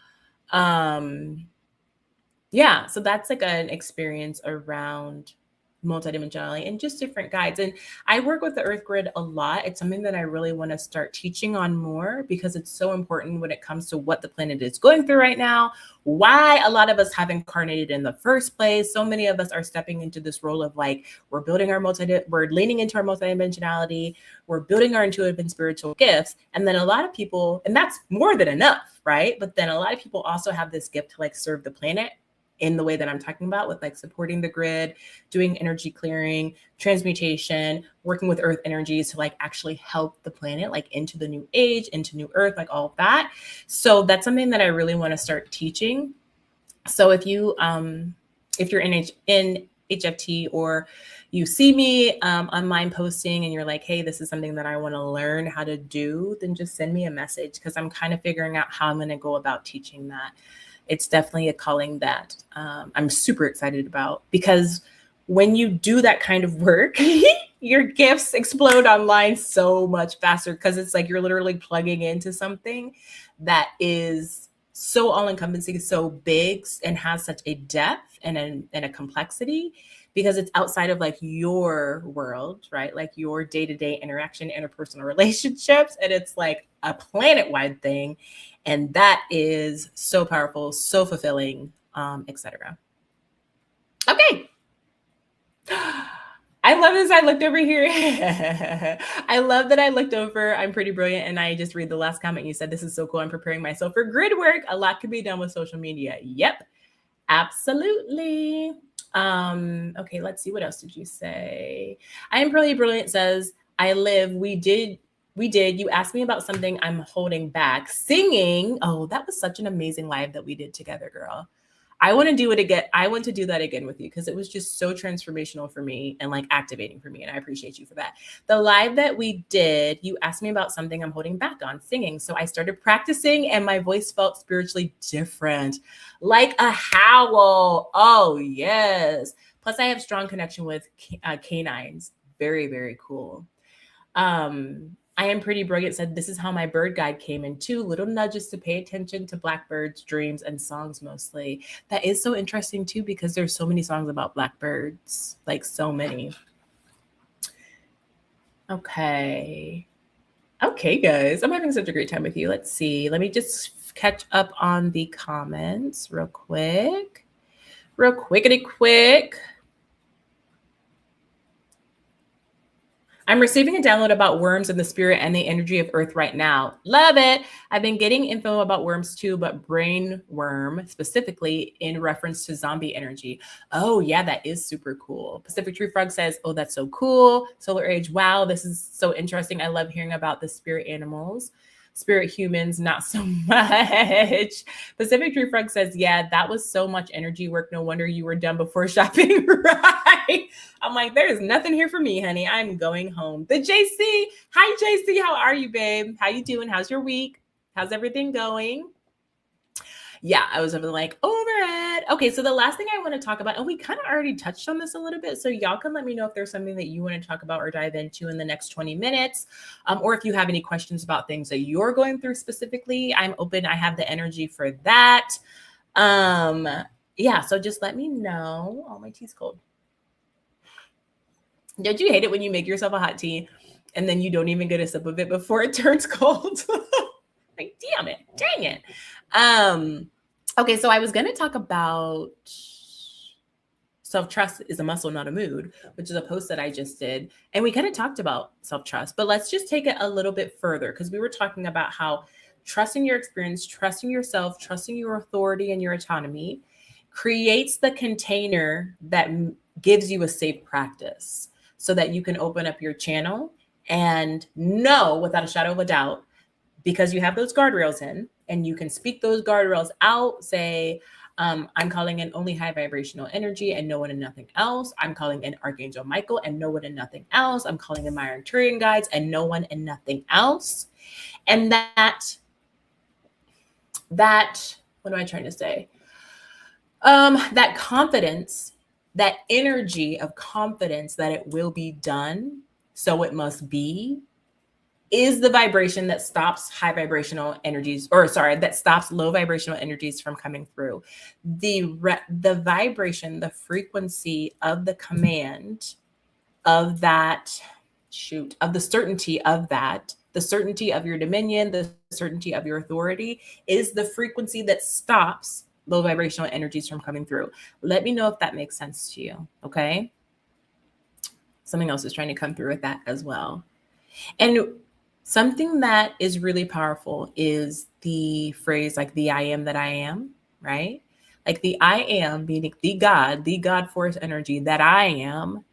Yeah, so that's like an experience around multidimensionality and just different guides. And I work with the Earth Grid a lot. It's something that I really want to start teaching on more because it's so important when it comes to what the planet is going through right now, why a lot of us have incarnated in the first place. So many of us are stepping into this role of like, we're leaning into our multidimensionality, we're building our intuitive and spiritual gifts. And then a lot of people, and that's more than enough, right? But then a lot of people also have this gift to like serve the planet in the way that I'm talking about, with like supporting the grid, doing energy clearing, transmutation, working with earth energies to like actually help the planet like into the new age, into new earth, like all of that. So that's something that I really want to start teaching. So if you're in HFT, or you see me online posting and you're like, hey, this is something that I want to learn how to do, then just send me a message, because I'm kind of figuring out how I'm going to go about teaching that. It's definitely a calling that I'm super excited about, because when you do that kind of work, your gifts explode online so much faster, because it's like you're literally plugging into something that is so all-encompassing, so big, and has such a depth and a complexity, because it's outside of like your world, right? Like your day-to-day interaction, interpersonal relationships, and it's like a planet-wide thing. And that is so powerful, so fulfilling, etc. Okay. I I love this. I looked over here. I love that I looked over. I'm pretty brilliant. And I just read the last comment. You said, this is so cool. I'm preparing myself for grid work. A lot can be done with social media. Yep, absolutely. Okay, let's see. What else did you say? I am pretty brilliant says, I live. We did. You asked me about something I'm holding back. Singing. Oh, that was such an amazing live that we did together, girl. I want to do it again. I want to do that again with you because it was just so transformational for me and like activating for me. And I appreciate you for that. The live that we did, you asked me about something I'm holding back on singing. So I started practicing and my voice felt spiritually different, like a howl. Oh, yes. Plus, I have strong connection with canines. Very, very cool. I am pretty brilliant said, this is how my bird guide came in too. Little nudges to pay attention to blackbirds, dreams, and songs mostly. That is so interesting too, because there's so many songs about blackbirds, like so many. Okay. Okay, guys. I'm having such a great time with you. Let's see. Let me just catch up on the comments real quick. Real quickity quick. I'm receiving a download about worms and the spirit and the energy of Earth right now. Love it. I've been getting info about worms too, but brain worm specifically in reference to zombie energy. Oh, yeah, that is super cool. Pacific Tree Frog says, oh, that's so cool. Solar Age, wow, this is so interesting. I love hearing about the spirit animals. Spirit humans, not so much. Pacific Tree Frog says, yeah, that was so much energy work. No wonder you were done before shopping. Right. I'm like, there's nothing here for me, honey. I'm going home. The JC. Hi, JC. How are you, babe? How you doing? How's your week? How's everything going? Yeah, I was like, over it. Okay, so the last thing I want to talk about, and we kind of already touched on this a little bit, so y'all can let me know if there's something that you want to talk about or dive into in the next 20 minutes, or if you have any questions about things that you're going through specifically. I'm open. I have the energy for that. Yeah, so just let me know. Oh, my tea's cold. Don't you hate it when you make yourself a hot tea and then you don't even get a sip of it before it turns cold? Like, damn it, dang it. Okay, so I was going to talk about self-trust is a muscle, not a mood, which is a post that I just did. And we kind of talked about self-trust, but let's just take it a little bit further because we were talking about how trusting your experience, trusting yourself, trusting your authority and your autonomy creates the container that gives you a safe practice so that you can open up your channel and know without a shadow of a doubt, because you have those guardrails in and you can speak those guardrails out, say, I'm calling in only high vibrational energy and no one and nothing else. I'm calling in Archangel Michael and no one and nothing else. I'm calling in my Arcturian guides and no one and nothing else. And that, what am I trying to say? That confidence, that energy of confidence that it will be done, so it must be, is the vibration that stops high vibrational energies, that stops low vibrational energies from coming through. The vibration, the frequency of the command of that, of the certainty of that, the certainty of your dominion, the certainty of your authority is the frequency that stops low vibrational energies from coming through. Let me know if that makes sense to you, okay? Something else is trying to come through with that as well. And something that is really powerful is the phrase like the I am that I am, right? Like the I am, meaning the God force energy that I am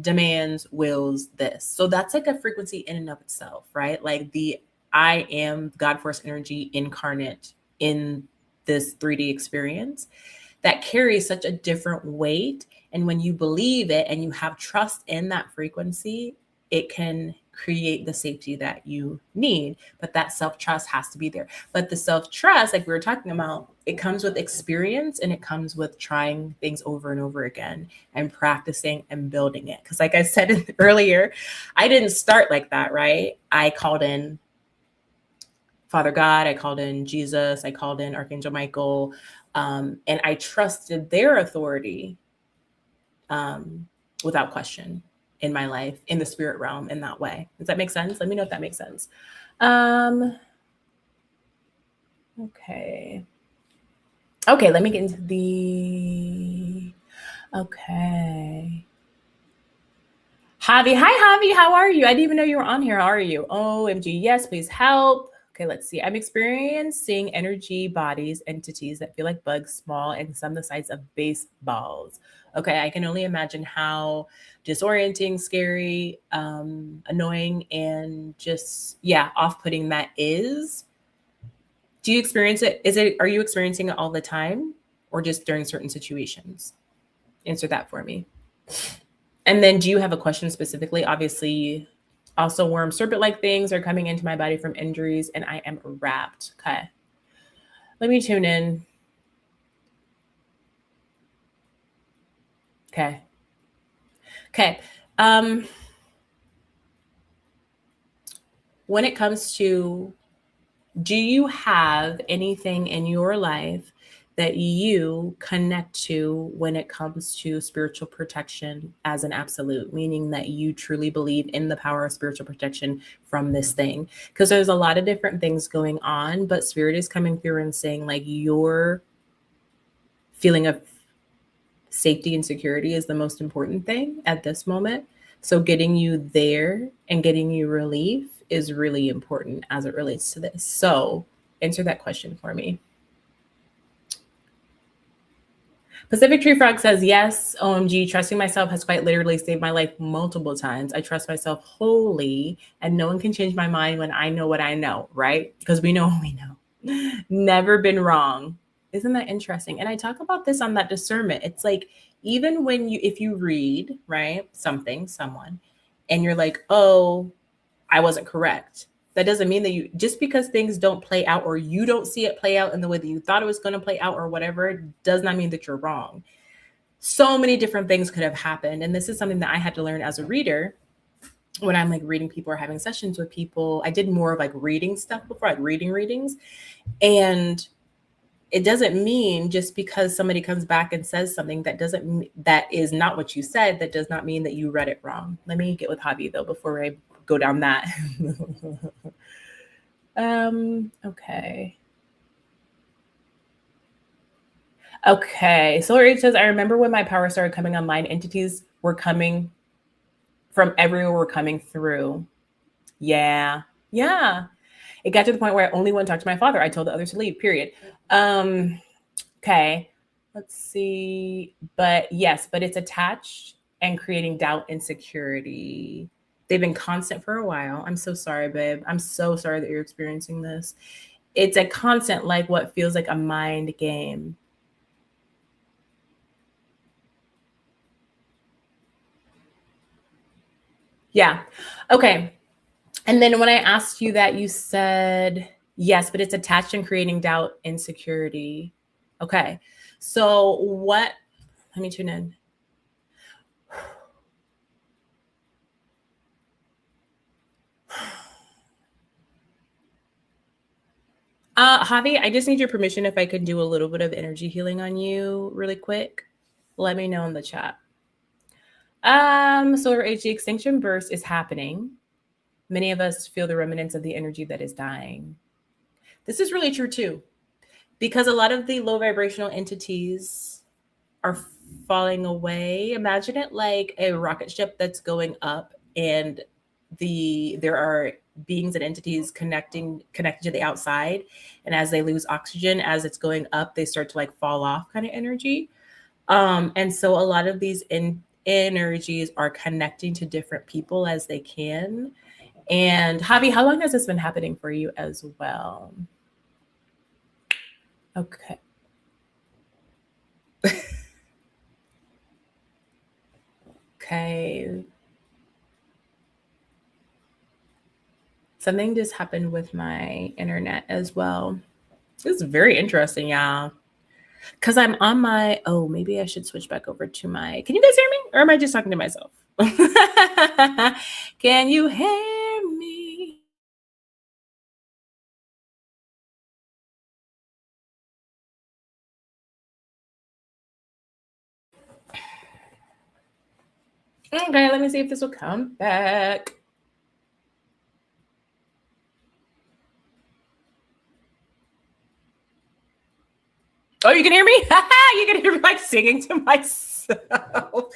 demands, wills this. So that's like a frequency in and of itself, right? Like the I am God force energy incarnate in this 3D experience that carries such a different weight. And when you believe it and you have trust in that frequency, it can create the safety that you need. But that self-trust has to be there. But the self-trust, like we were talking about, it comes with experience and it comes with trying things over and over again and practicing and building it. Because like I said earlier, I didn't start like that, right? I called in Father God, I called in Jesus, I called in Archangel Michael, and I trusted their authority without question in my life, in the spirit realm, in that way. Does that make sense? Let me know if that makes sense. Okay. Okay, let me get into the, okay. Javi, hi Javi, how are you? I didn't even know you were on here. How are you? OMG, yes, please help. Okay, let's see. I'm experiencing energy bodies, entities that feel like bugs, small and some the size of baseballs. Okay, I can only imagine how disorienting, scary, annoying, and just off-putting that is. Do you experience it? Are you experiencing it all the time or just during certain situations? Answer that for me. And then do you have a question specifically? Obviously, also worm serpent like things are coming into my body from injuries and I am wrapped. Okay. Let me tune in. Okay. Okay. When it comes to, do you have anything in your life that you connect to when it comes to spiritual protection as an absolute, meaning that you truly believe in the power of spiritual protection from this thing? Because there's a lot of different things going on, but spirit is coming through and saying like your feeling of safety and security is the most important thing at this moment. So getting you there and getting you relief is really important as it relates to this. So answer that question for me. Pacific Tree Frog says, yes, OMG, trusting myself has quite literally saved my life multiple times. I trust myself wholly, and no one can change my mind when I know what I know, right? Because we know what we know. Never been wrong. Isn't that interesting? And I talk about this on that discernment. It's like, even when if you read, right, someone, and you're like, oh, I wasn't correct. That doesn't mean that just because things don't play out or you don't see it play out in the way that you thought it was going to play out or whatever, does not mean that you're wrong. So many different things could have happened. And this is something that I had to learn as a reader when I'm like reading people or having sessions with people. I did more of like reading stuff before, like reading readings. And it doesn't mean just because somebody comes back and says something that is not what you said, that does not mean that you read it wrong. Let me get with Javi though before I go down that. Okay. Okay. Solar Age says, I remember when my power started coming online, entities were coming from everywhere, were coming through. Yeah. Yeah. It got to the point where I only went to talk to my father. I told the others to leave, period. Okay. Let's see. But yes, but it's attached and creating doubt and insecurity. They've been constant for a while. I'm so sorry, babe. I'm so sorry that you're experiencing this. It's a constant, like what feels like a mind game. Yeah. Okay. And then when I asked you that, you said yes, but it's attached and creating doubt, insecurity. Okay. So what? Let me tune in. Javi, I just need your permission if I could do a little bit of energy healing on you really quick. Let me know in the chat. Solar age, the extinction burst is happening. Many of us feel the remnants of the energy that is dying. This is really true too, because a lot of the low vibrational entities are falling away. Imagine it like a rocket ship that's going up and there are beings and entities connected to the outside, and as they lose oxygen as it's going up, they start to like fall off kind of energy. And so a lot of these energies are connecting to different people as they can. And Javi, how long has this been happening for you as well? Okay. Okay. Something just happened with my internet as well. This is very interesting, y'all. Because I'm on my, oh, maybe I should switch back over to my, can you guys hear me? Or am I just talking to myself? Can you hear me? Okay, let me see if this will come back. Oh, you can hear me? You can hear me like singing to myself.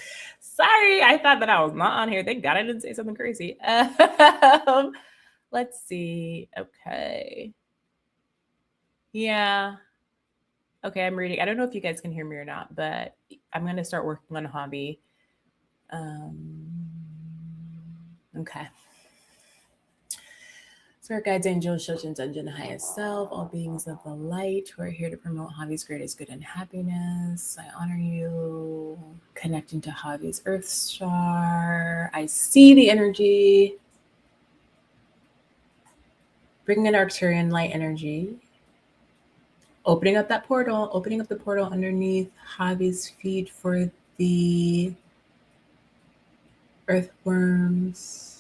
Sorry, I thought that I was not on here. Thank God I didn't say something crazy. Let's see. Okay. Yeah. Okay, I'm reading. I don't know if you guys can hear me or not, but I'm going to start working on a hobby. Okay. So our guides, angels, children's engine, highest self, all beings of the light who are here to promote Javi's greatest good and happiness. I honor you. Connecting to Javi's Earth Star. I see the energy. Bringing in Arcturian light energy. Opening up that portal, opening up the portal underneath Javi's feet for the earthworms.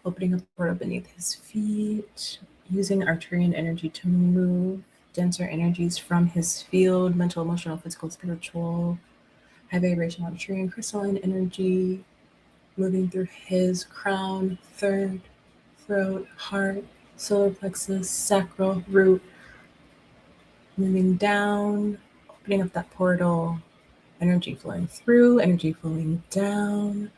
Opening up the portal beneath his feet, using Arcturian energy to move denser energies from his field, mental, emotional, physical, spiritual, high vibrational Arcturian crystalline energy, moving through his crown, third, throat, heart, solar plexus, sacral, root, moving down, opening up that portal, energy flowing through, energy flowing down.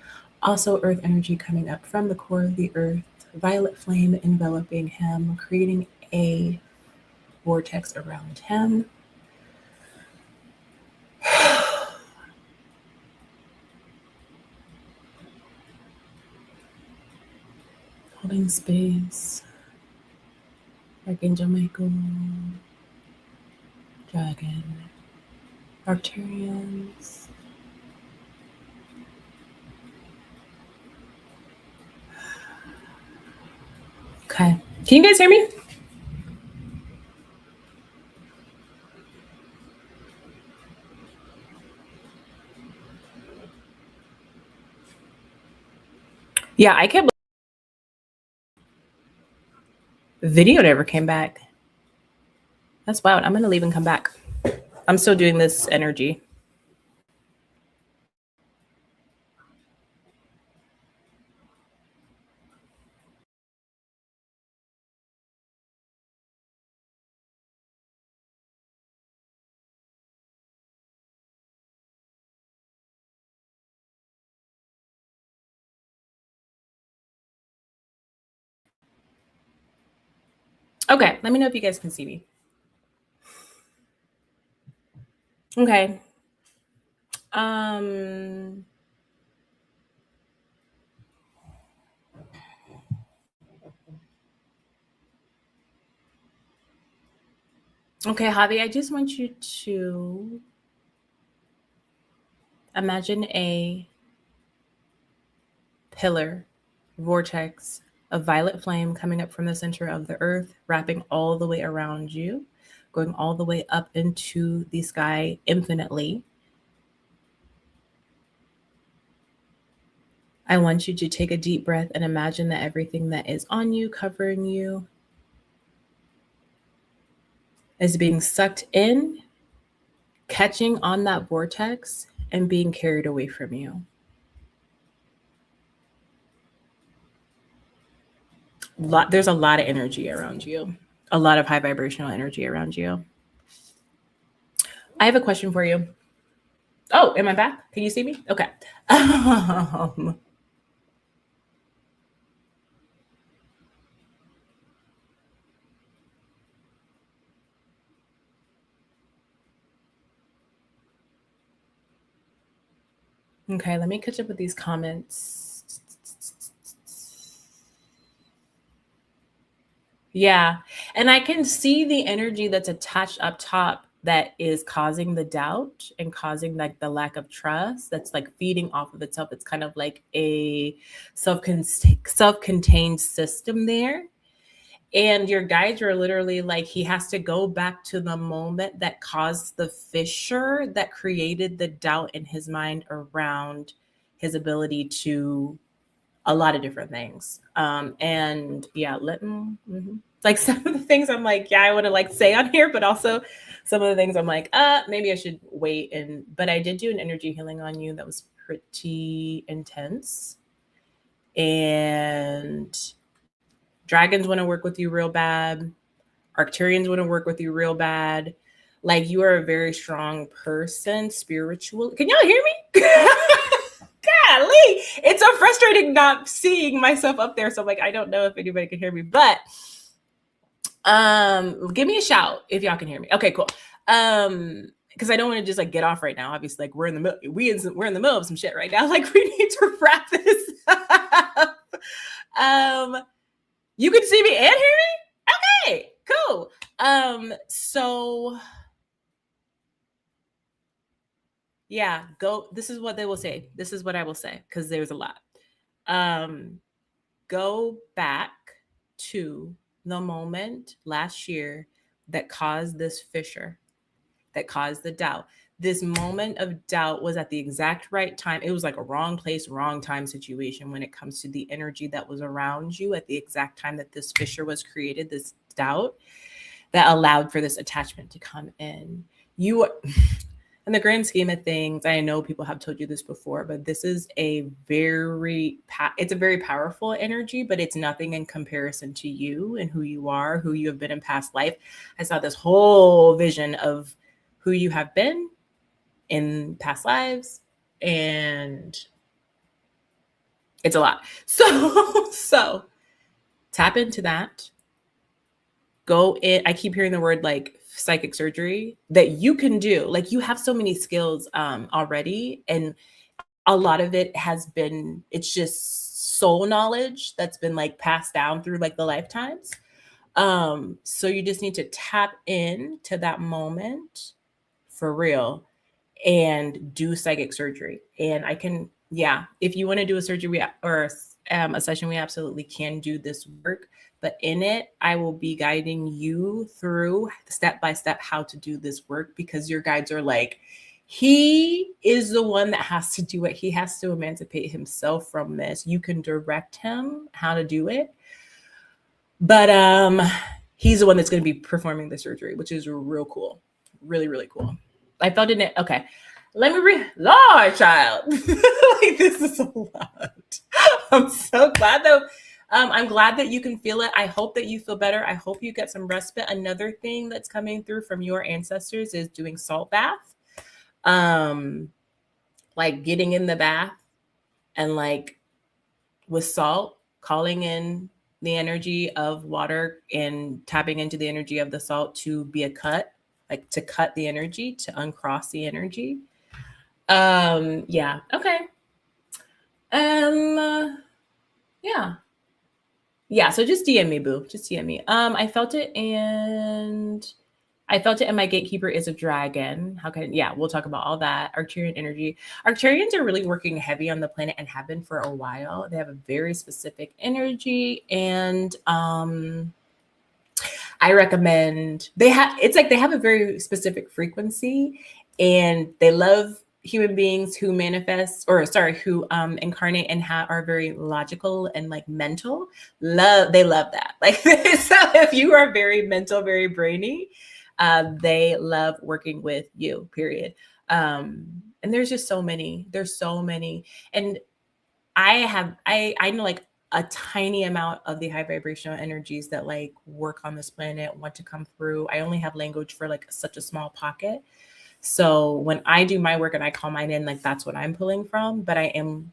Also, earth energy coming up from the core of the earth, violet flame enveloping him, creating a vortex around him. Holding space. Archangel Michael. Dragon. Arcturians. Okay. Can you guys hear me? Yeah, I can't believe the video never came back. That's wild. I'm going to leave and come back. I'm still doing this energy. Okay, let me know if you guys can see me. Okay. Okay, Javi, I just want you to imagine a pillar, vortex of violet flame coming up from the center of the earth, wrapping all the way around you, going all the way up into the sky infinitely. I want you to take a deep breath and imagine that everything that is on you, covering you, is being sucked in, catching on that vortex, and being carried away from you. There's a lot of energy around you, a lot of high vibrational energy around you. I have a question for you. Oh, am I back? Can you see me? Okay. Okay, let me catch up with these comments. Yeah. And I can see the energy that's attached up top that is causing the doubt and causing like the lack of trust that's like feeding off of itself. It's kind of like a self-contained system there. And your guides are literally like, he has to go back to the moment that caused the fissure that created the doubt in his mind around his ability to a lot of different things. And yeah, like some of the things I'm like, yeah, I want to like say on here, but also some of the things I'm like, maybe I should wait. But I did do an energy healing on you that was pretty intense. And dragons want to work with you real bad. Arcturians want to work with you real bad. Like you are a very strong person, spiritual. Can y'all hear me? Golly, it's so frustrating not seeing myself up there. So I'm like, I don't know if anybody can hear me, but give me a shout if y'all can hear me. Okay, cool. Because I don't want to just like get off right now. Obviously, like we're in the middle of some shit right now. Like we need to wrap this up. You can see me and hear me? Okay, cool. So yeah, go. This is what they will say. This is what I will say, because there's a lot. Go back to the moment last year that caused this fissure, that caused the doubt. This moment of doubt was at the exact right time. It was like a wrong place, wrong time situation when it comes to the energy that was around you at the exact time that this fissure was created, this doubt that allowed for this attachment to come in. You, in the grand scheme of things, I know people have told you this before, but this is it's a very powerful energy, but it's nothing in comparison to you and who you are, who you have been in past life. I saw this whole vision of who you have been in past lives, and it's a lot. So tap into that. Go in. I keep hearing the word like psychic surgery that you can do. Like you have so many skills already, and a lot of it has been, it's just soul knowledge that's been like passed down through like the lifetimes. So you just need to tap in to that moment for real and do psychic surgery. And I can, yeah, if you want to do a surgery or a session, we absolutely can do this work. But in it, I will be guiding you through step by step how to do this work, because your guides are like, he is the one that has to do it. He has to emancipate himself from this. You can direct him how to do it. But he's the one that's going to be performing the surgery, which is real cool. Really, really cool. I felt in it. Okay. Let me read. Lord, child. Like, this is a lot. I'm so glad though. I'm glad that you can feel it. I hope that you feel better. I hope you get some respite. Another thing that's coming through from your ancestors is doing salt bath. Like getting in the bath and like with salt, calling in the energy of water and tapping into the energy of the salt to be a cut, like to cut the energy, to uncross the energy. Yeah. Okay. Yeah. Yeah, so just DM me, boo. Just DM me. I felt it, and my gatekeeper is a dragon. Yeah, we'll talk about all that. Arcturian energy. Arcturians are really working heavy on the planet and have been for a while. They have a very specific energy, and I recommend it's like they have a very specific frequency, and they love human beings who who incarnate and are very logical and like mental. They love that. Like, so if you are very mental, very brainy, they love working with you, period. And there's just so many. And I know like a tiny amount of the high vibrational energies that like work on this planet want to come through. I only have language for like such a small pocket. So when I do my work and I call mine in, like that's what I'm pulling from. But I am,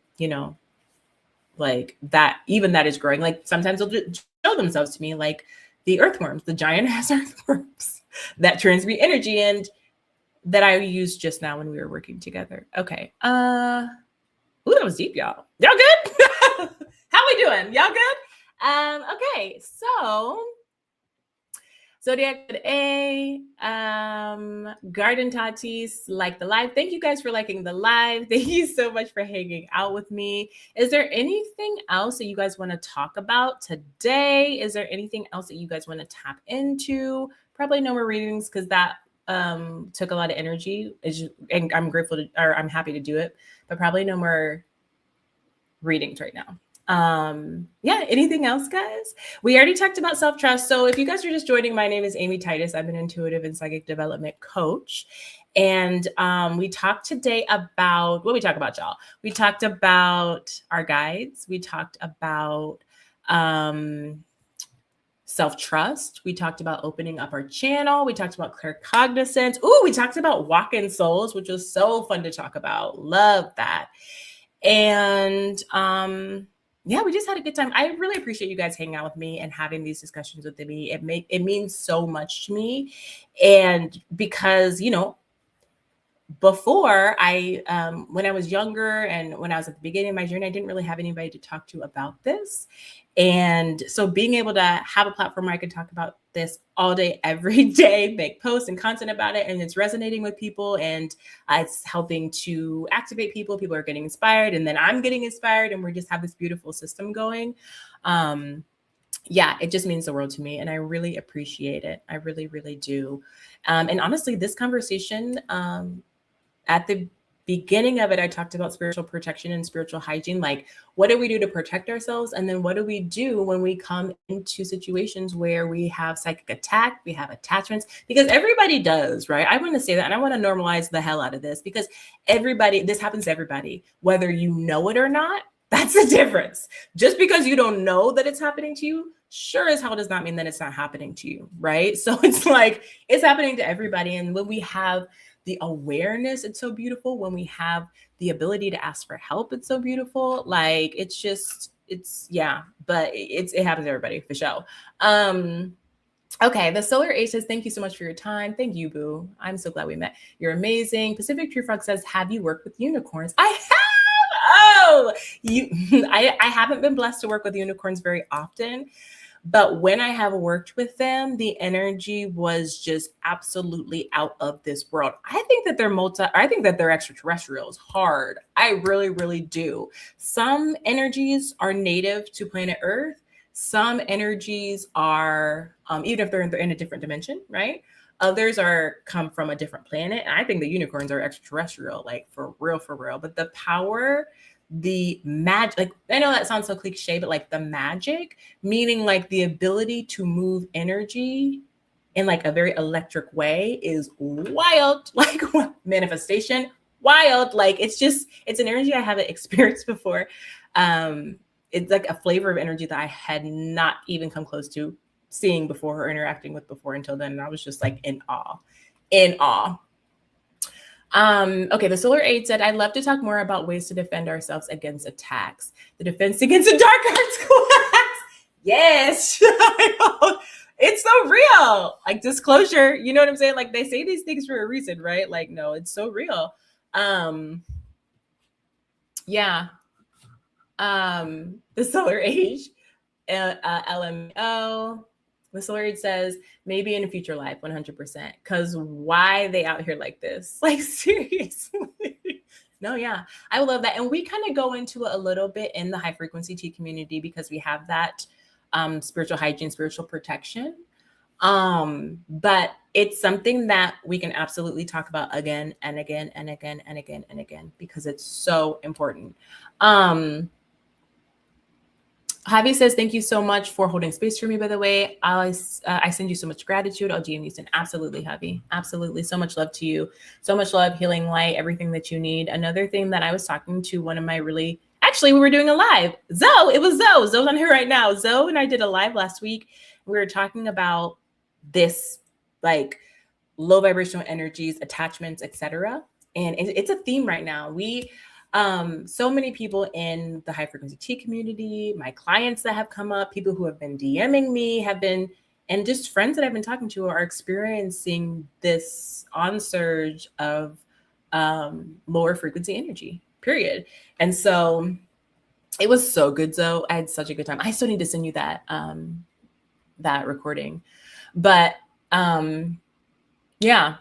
like that, even that is growing. Like sometimes they'll show themselves to me, like the earthworms, the giant ass earthworms that transmute energy, and that I used just now when we were working together. Okay. Ooh, that was deep, y'all. Y'all good? How we doing? Y'all good? Okay, so Zodiac A, Garden Tatis, like the live. Thank you guys for liking the live. Thank you so much for hanging out with me. Is there anything else that you guys want to talk about today? Is there anything else that you guys want to tap into? Probably no more readings, because that took a lot of energy. And I'm I'm happy to do it, but probably no more readings right now. Yeah, anything else, guys? We already talked about self-trust. So if you guys are just joining, my name is Amy Titus. I'm an intuitive and psychic development coach. And we talked today about, what we talk about, y'all? We talked about our guides. We talked about self-trust. We talked about opening up our channel. We talked about claircognizance. Ooh, we talked about walk-in souls, which was so fun to talk about. Love that. And yeah, we just had a good time. I really appreciate you guys hanging out with me and having these discussions with me. It means so much to me. And because, before when I was younger and when I was at the beginning of my journey, I didn't really have anybody to talk to about this. And so being able to have a platform where I could talk about this all day, every day, make posts and content about it, and it's resonating with people, and it's helping to activate people. People are getting inspired, and then I'm getting inspired, and we just have this beautiful system going. Yeah, it just means the world to me, and I really appreciate it. I really, really do. And honestly, this conversation, at the beginning of it, I talked about spiritual protection and spiritual hygiene. Like, what do we do to protect ourselves? And then what do we do when we come into situations where we have psychic attack, we have attachments? Because everybody does, right? I want to say that, and I want to normalize the hell out of this, because this happens to everybody, whether you know it or not. That's the difference. Just because you don't know that it's happening to you, sure as hell does not mean that it's not happening to you, right? So it's like, it's happening to everybody. And when we have the awareness, it's so beautiful. When we have the ability to ask for help, it's so beautiful. Like, it happens to everybody for sure. Okay, the Solar Age says, thank you so much for your time. Thank you, boo. I'm so glad we met. You're amazing. Pacific True Frog says, have you worked with unicorns? I have. Oh, I haven't been blessed to work with unicorns very often. But when I have worked with them, the energy was just absolutely out of this world. I think that they're extraterrestrials hard. I really, really do. Some energies are native to planet Earth. Some energies are, even if they're in a different dimension, right? Others come from a different planet. And I think the unicorns are extraterrestrial, like for real, for real. But the power, the magic, like, I know that sounds so cliche, but like the magic, meaning like the ability to move energy in like a very electric way, is wild. Like, manifestation, wild. Like, it's an energy I haven't experienced before. It's like a flavor of energy that I had not even come close to seeing before or interacting with before until then. And I was just like in awe. Okay, the Solar Aid said, I'd love to talk more about ways to defend ourselves against attacks. The defense against the dark arts class. Yes. It's so real. Like, disclosure, you know what I'm saying? Like, they say these things for a reason, right? Like, no, it's so real. Yeah. The Solar Age, LMO. The Solar Age says, maybe in a future life, 100%. Because why they out here like this? Like, seriously. No, yeah, I love that. And we kind of go into it a little bit in the high frequency T community, because we have that spiritual hygiene, spiritual protection. But it's something that we can absolutely talk about again and again and again and again and again, because it's so important. Javi says, thank you so much for holding space for me, by the way. I send you so much gratitude. Oh, GM Houston. Absolutely, Javi. Absolutely. So much love to you. So much love, healing light, everything that you need. Another thing that I was talking to one of my actually, we were doing a live. Zoe, it was Zoe. Zoe's on here right now. Zoe and I did a live last week. We were talking about this, like, low vibrational energies, attachments, etc. And it's a theme right now. So many people in the high frequency T community, my clients that have come up, people who have been DMing me and just friends that I've been talking to, are experiencing this onsurge of lower frequency energy, period. And so it was so good, Zoe. I had such a good time. I still need to send you that recording. But yeah.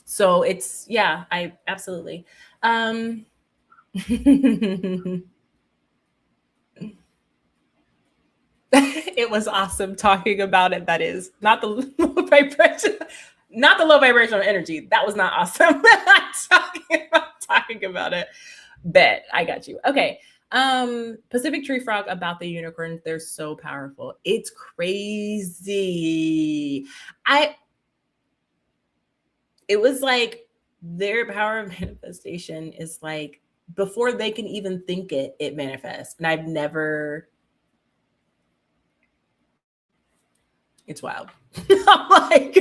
So I absolutely. It was awesome talking about it. That is not the low vibration, not the low vibrational energy. That was not awesome. talking about it. Bet I got you. Okay. Pacific Tree Frog about the unicorns. They're so powerful. It's crazy. It was like their power of manifestation is like, before they can even think it manifests. And I've never It's wild. I'm like,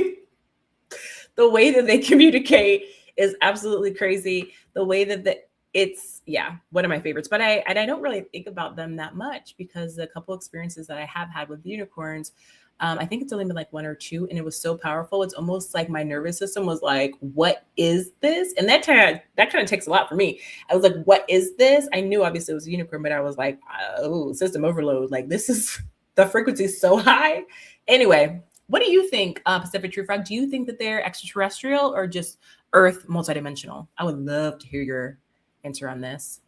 the way that they communicate is absolutely crazy. The way that it's, yeah, one of my favorites. But I don't really think about them that much because the couple experiences that I have had with unicorns, I think it's only been like one or two, and it was so powerful. It's almost like my nervous system was like, "What is this?" And that kind of takes a lot for me. I was like, "What is this?" I knew obviously it was a unicorn, but I was like, "Oh, system overload! Like this is the frequency is so high." Anyway, what do you think, Pacific True Frog? Do you think that they're extraterrestrial or just Earth multidimensional? I would love to hear your answer on this.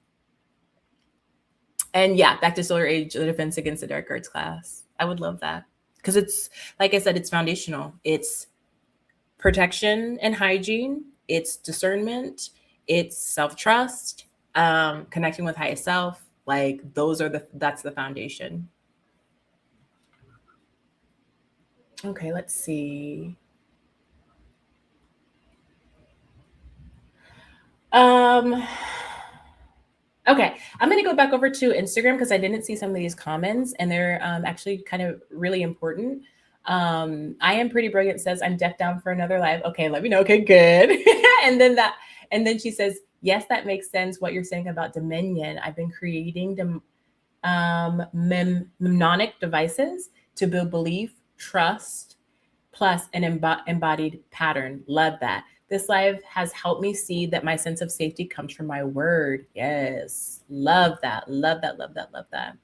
And yeah, back to Solar Age, the Defense Against the Dark Arts class. I would love that because it's, like I said, it's foundational. It's protection and hygiene. It's discernment. It's self-trust. Connecting with highest self. Like that's the foundation. Okay, let's see. Okay, I'm going to go back over to Instagram because I didn't see some of these comments, and they're actually kind of really important. I am pretty brilliant says I'm deaf down for another live. Okay, let me know. Okay, good. and then she says, yes, that makes sense. What you're saying about dominion. I've been creating mnemonic devices to build belief, trust, plus an embodied pattern. Love that. This live has helped me see that my sense of safety comes from my word. Yes. Love that. Love that. Love that. Love that.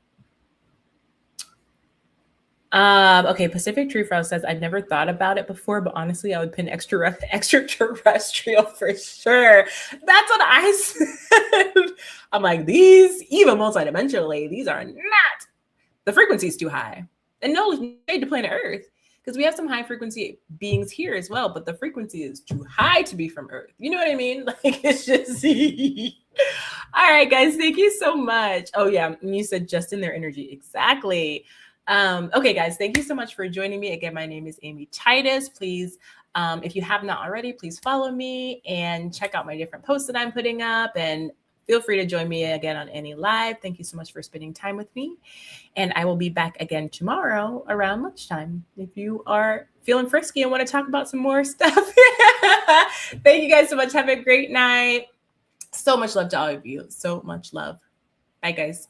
Okay, Pacific Tree Frog says, I've never thought about it before, but honestly, I would pin extraterrestrial for sure. That's what I said. I'm like, these, even multidimensionally, these are not, the frequency is too high. And no shade to planet Earth, because we have some high frequency beings here as well, but the frequency is too high to be from Earth. You know what I mean? Like, it's just, all right, guys, thank you so much. Oh, yeah, and you said just in their energy. Exactly. Okay, guys, thank you so much for joining me. Again, my name is Amy Titus. Please, if you have not already, please follow me and check out my different posts that I'm putting up, and feel free to join me again on any live. Thank you so much for spending time with me. And I will be back again tomorrow around lunchtime if you are feeling frisky and want to talk about some more stuff. Thank you guys so much. Have a great night. So much love to all of you. So much love. Bye, guys.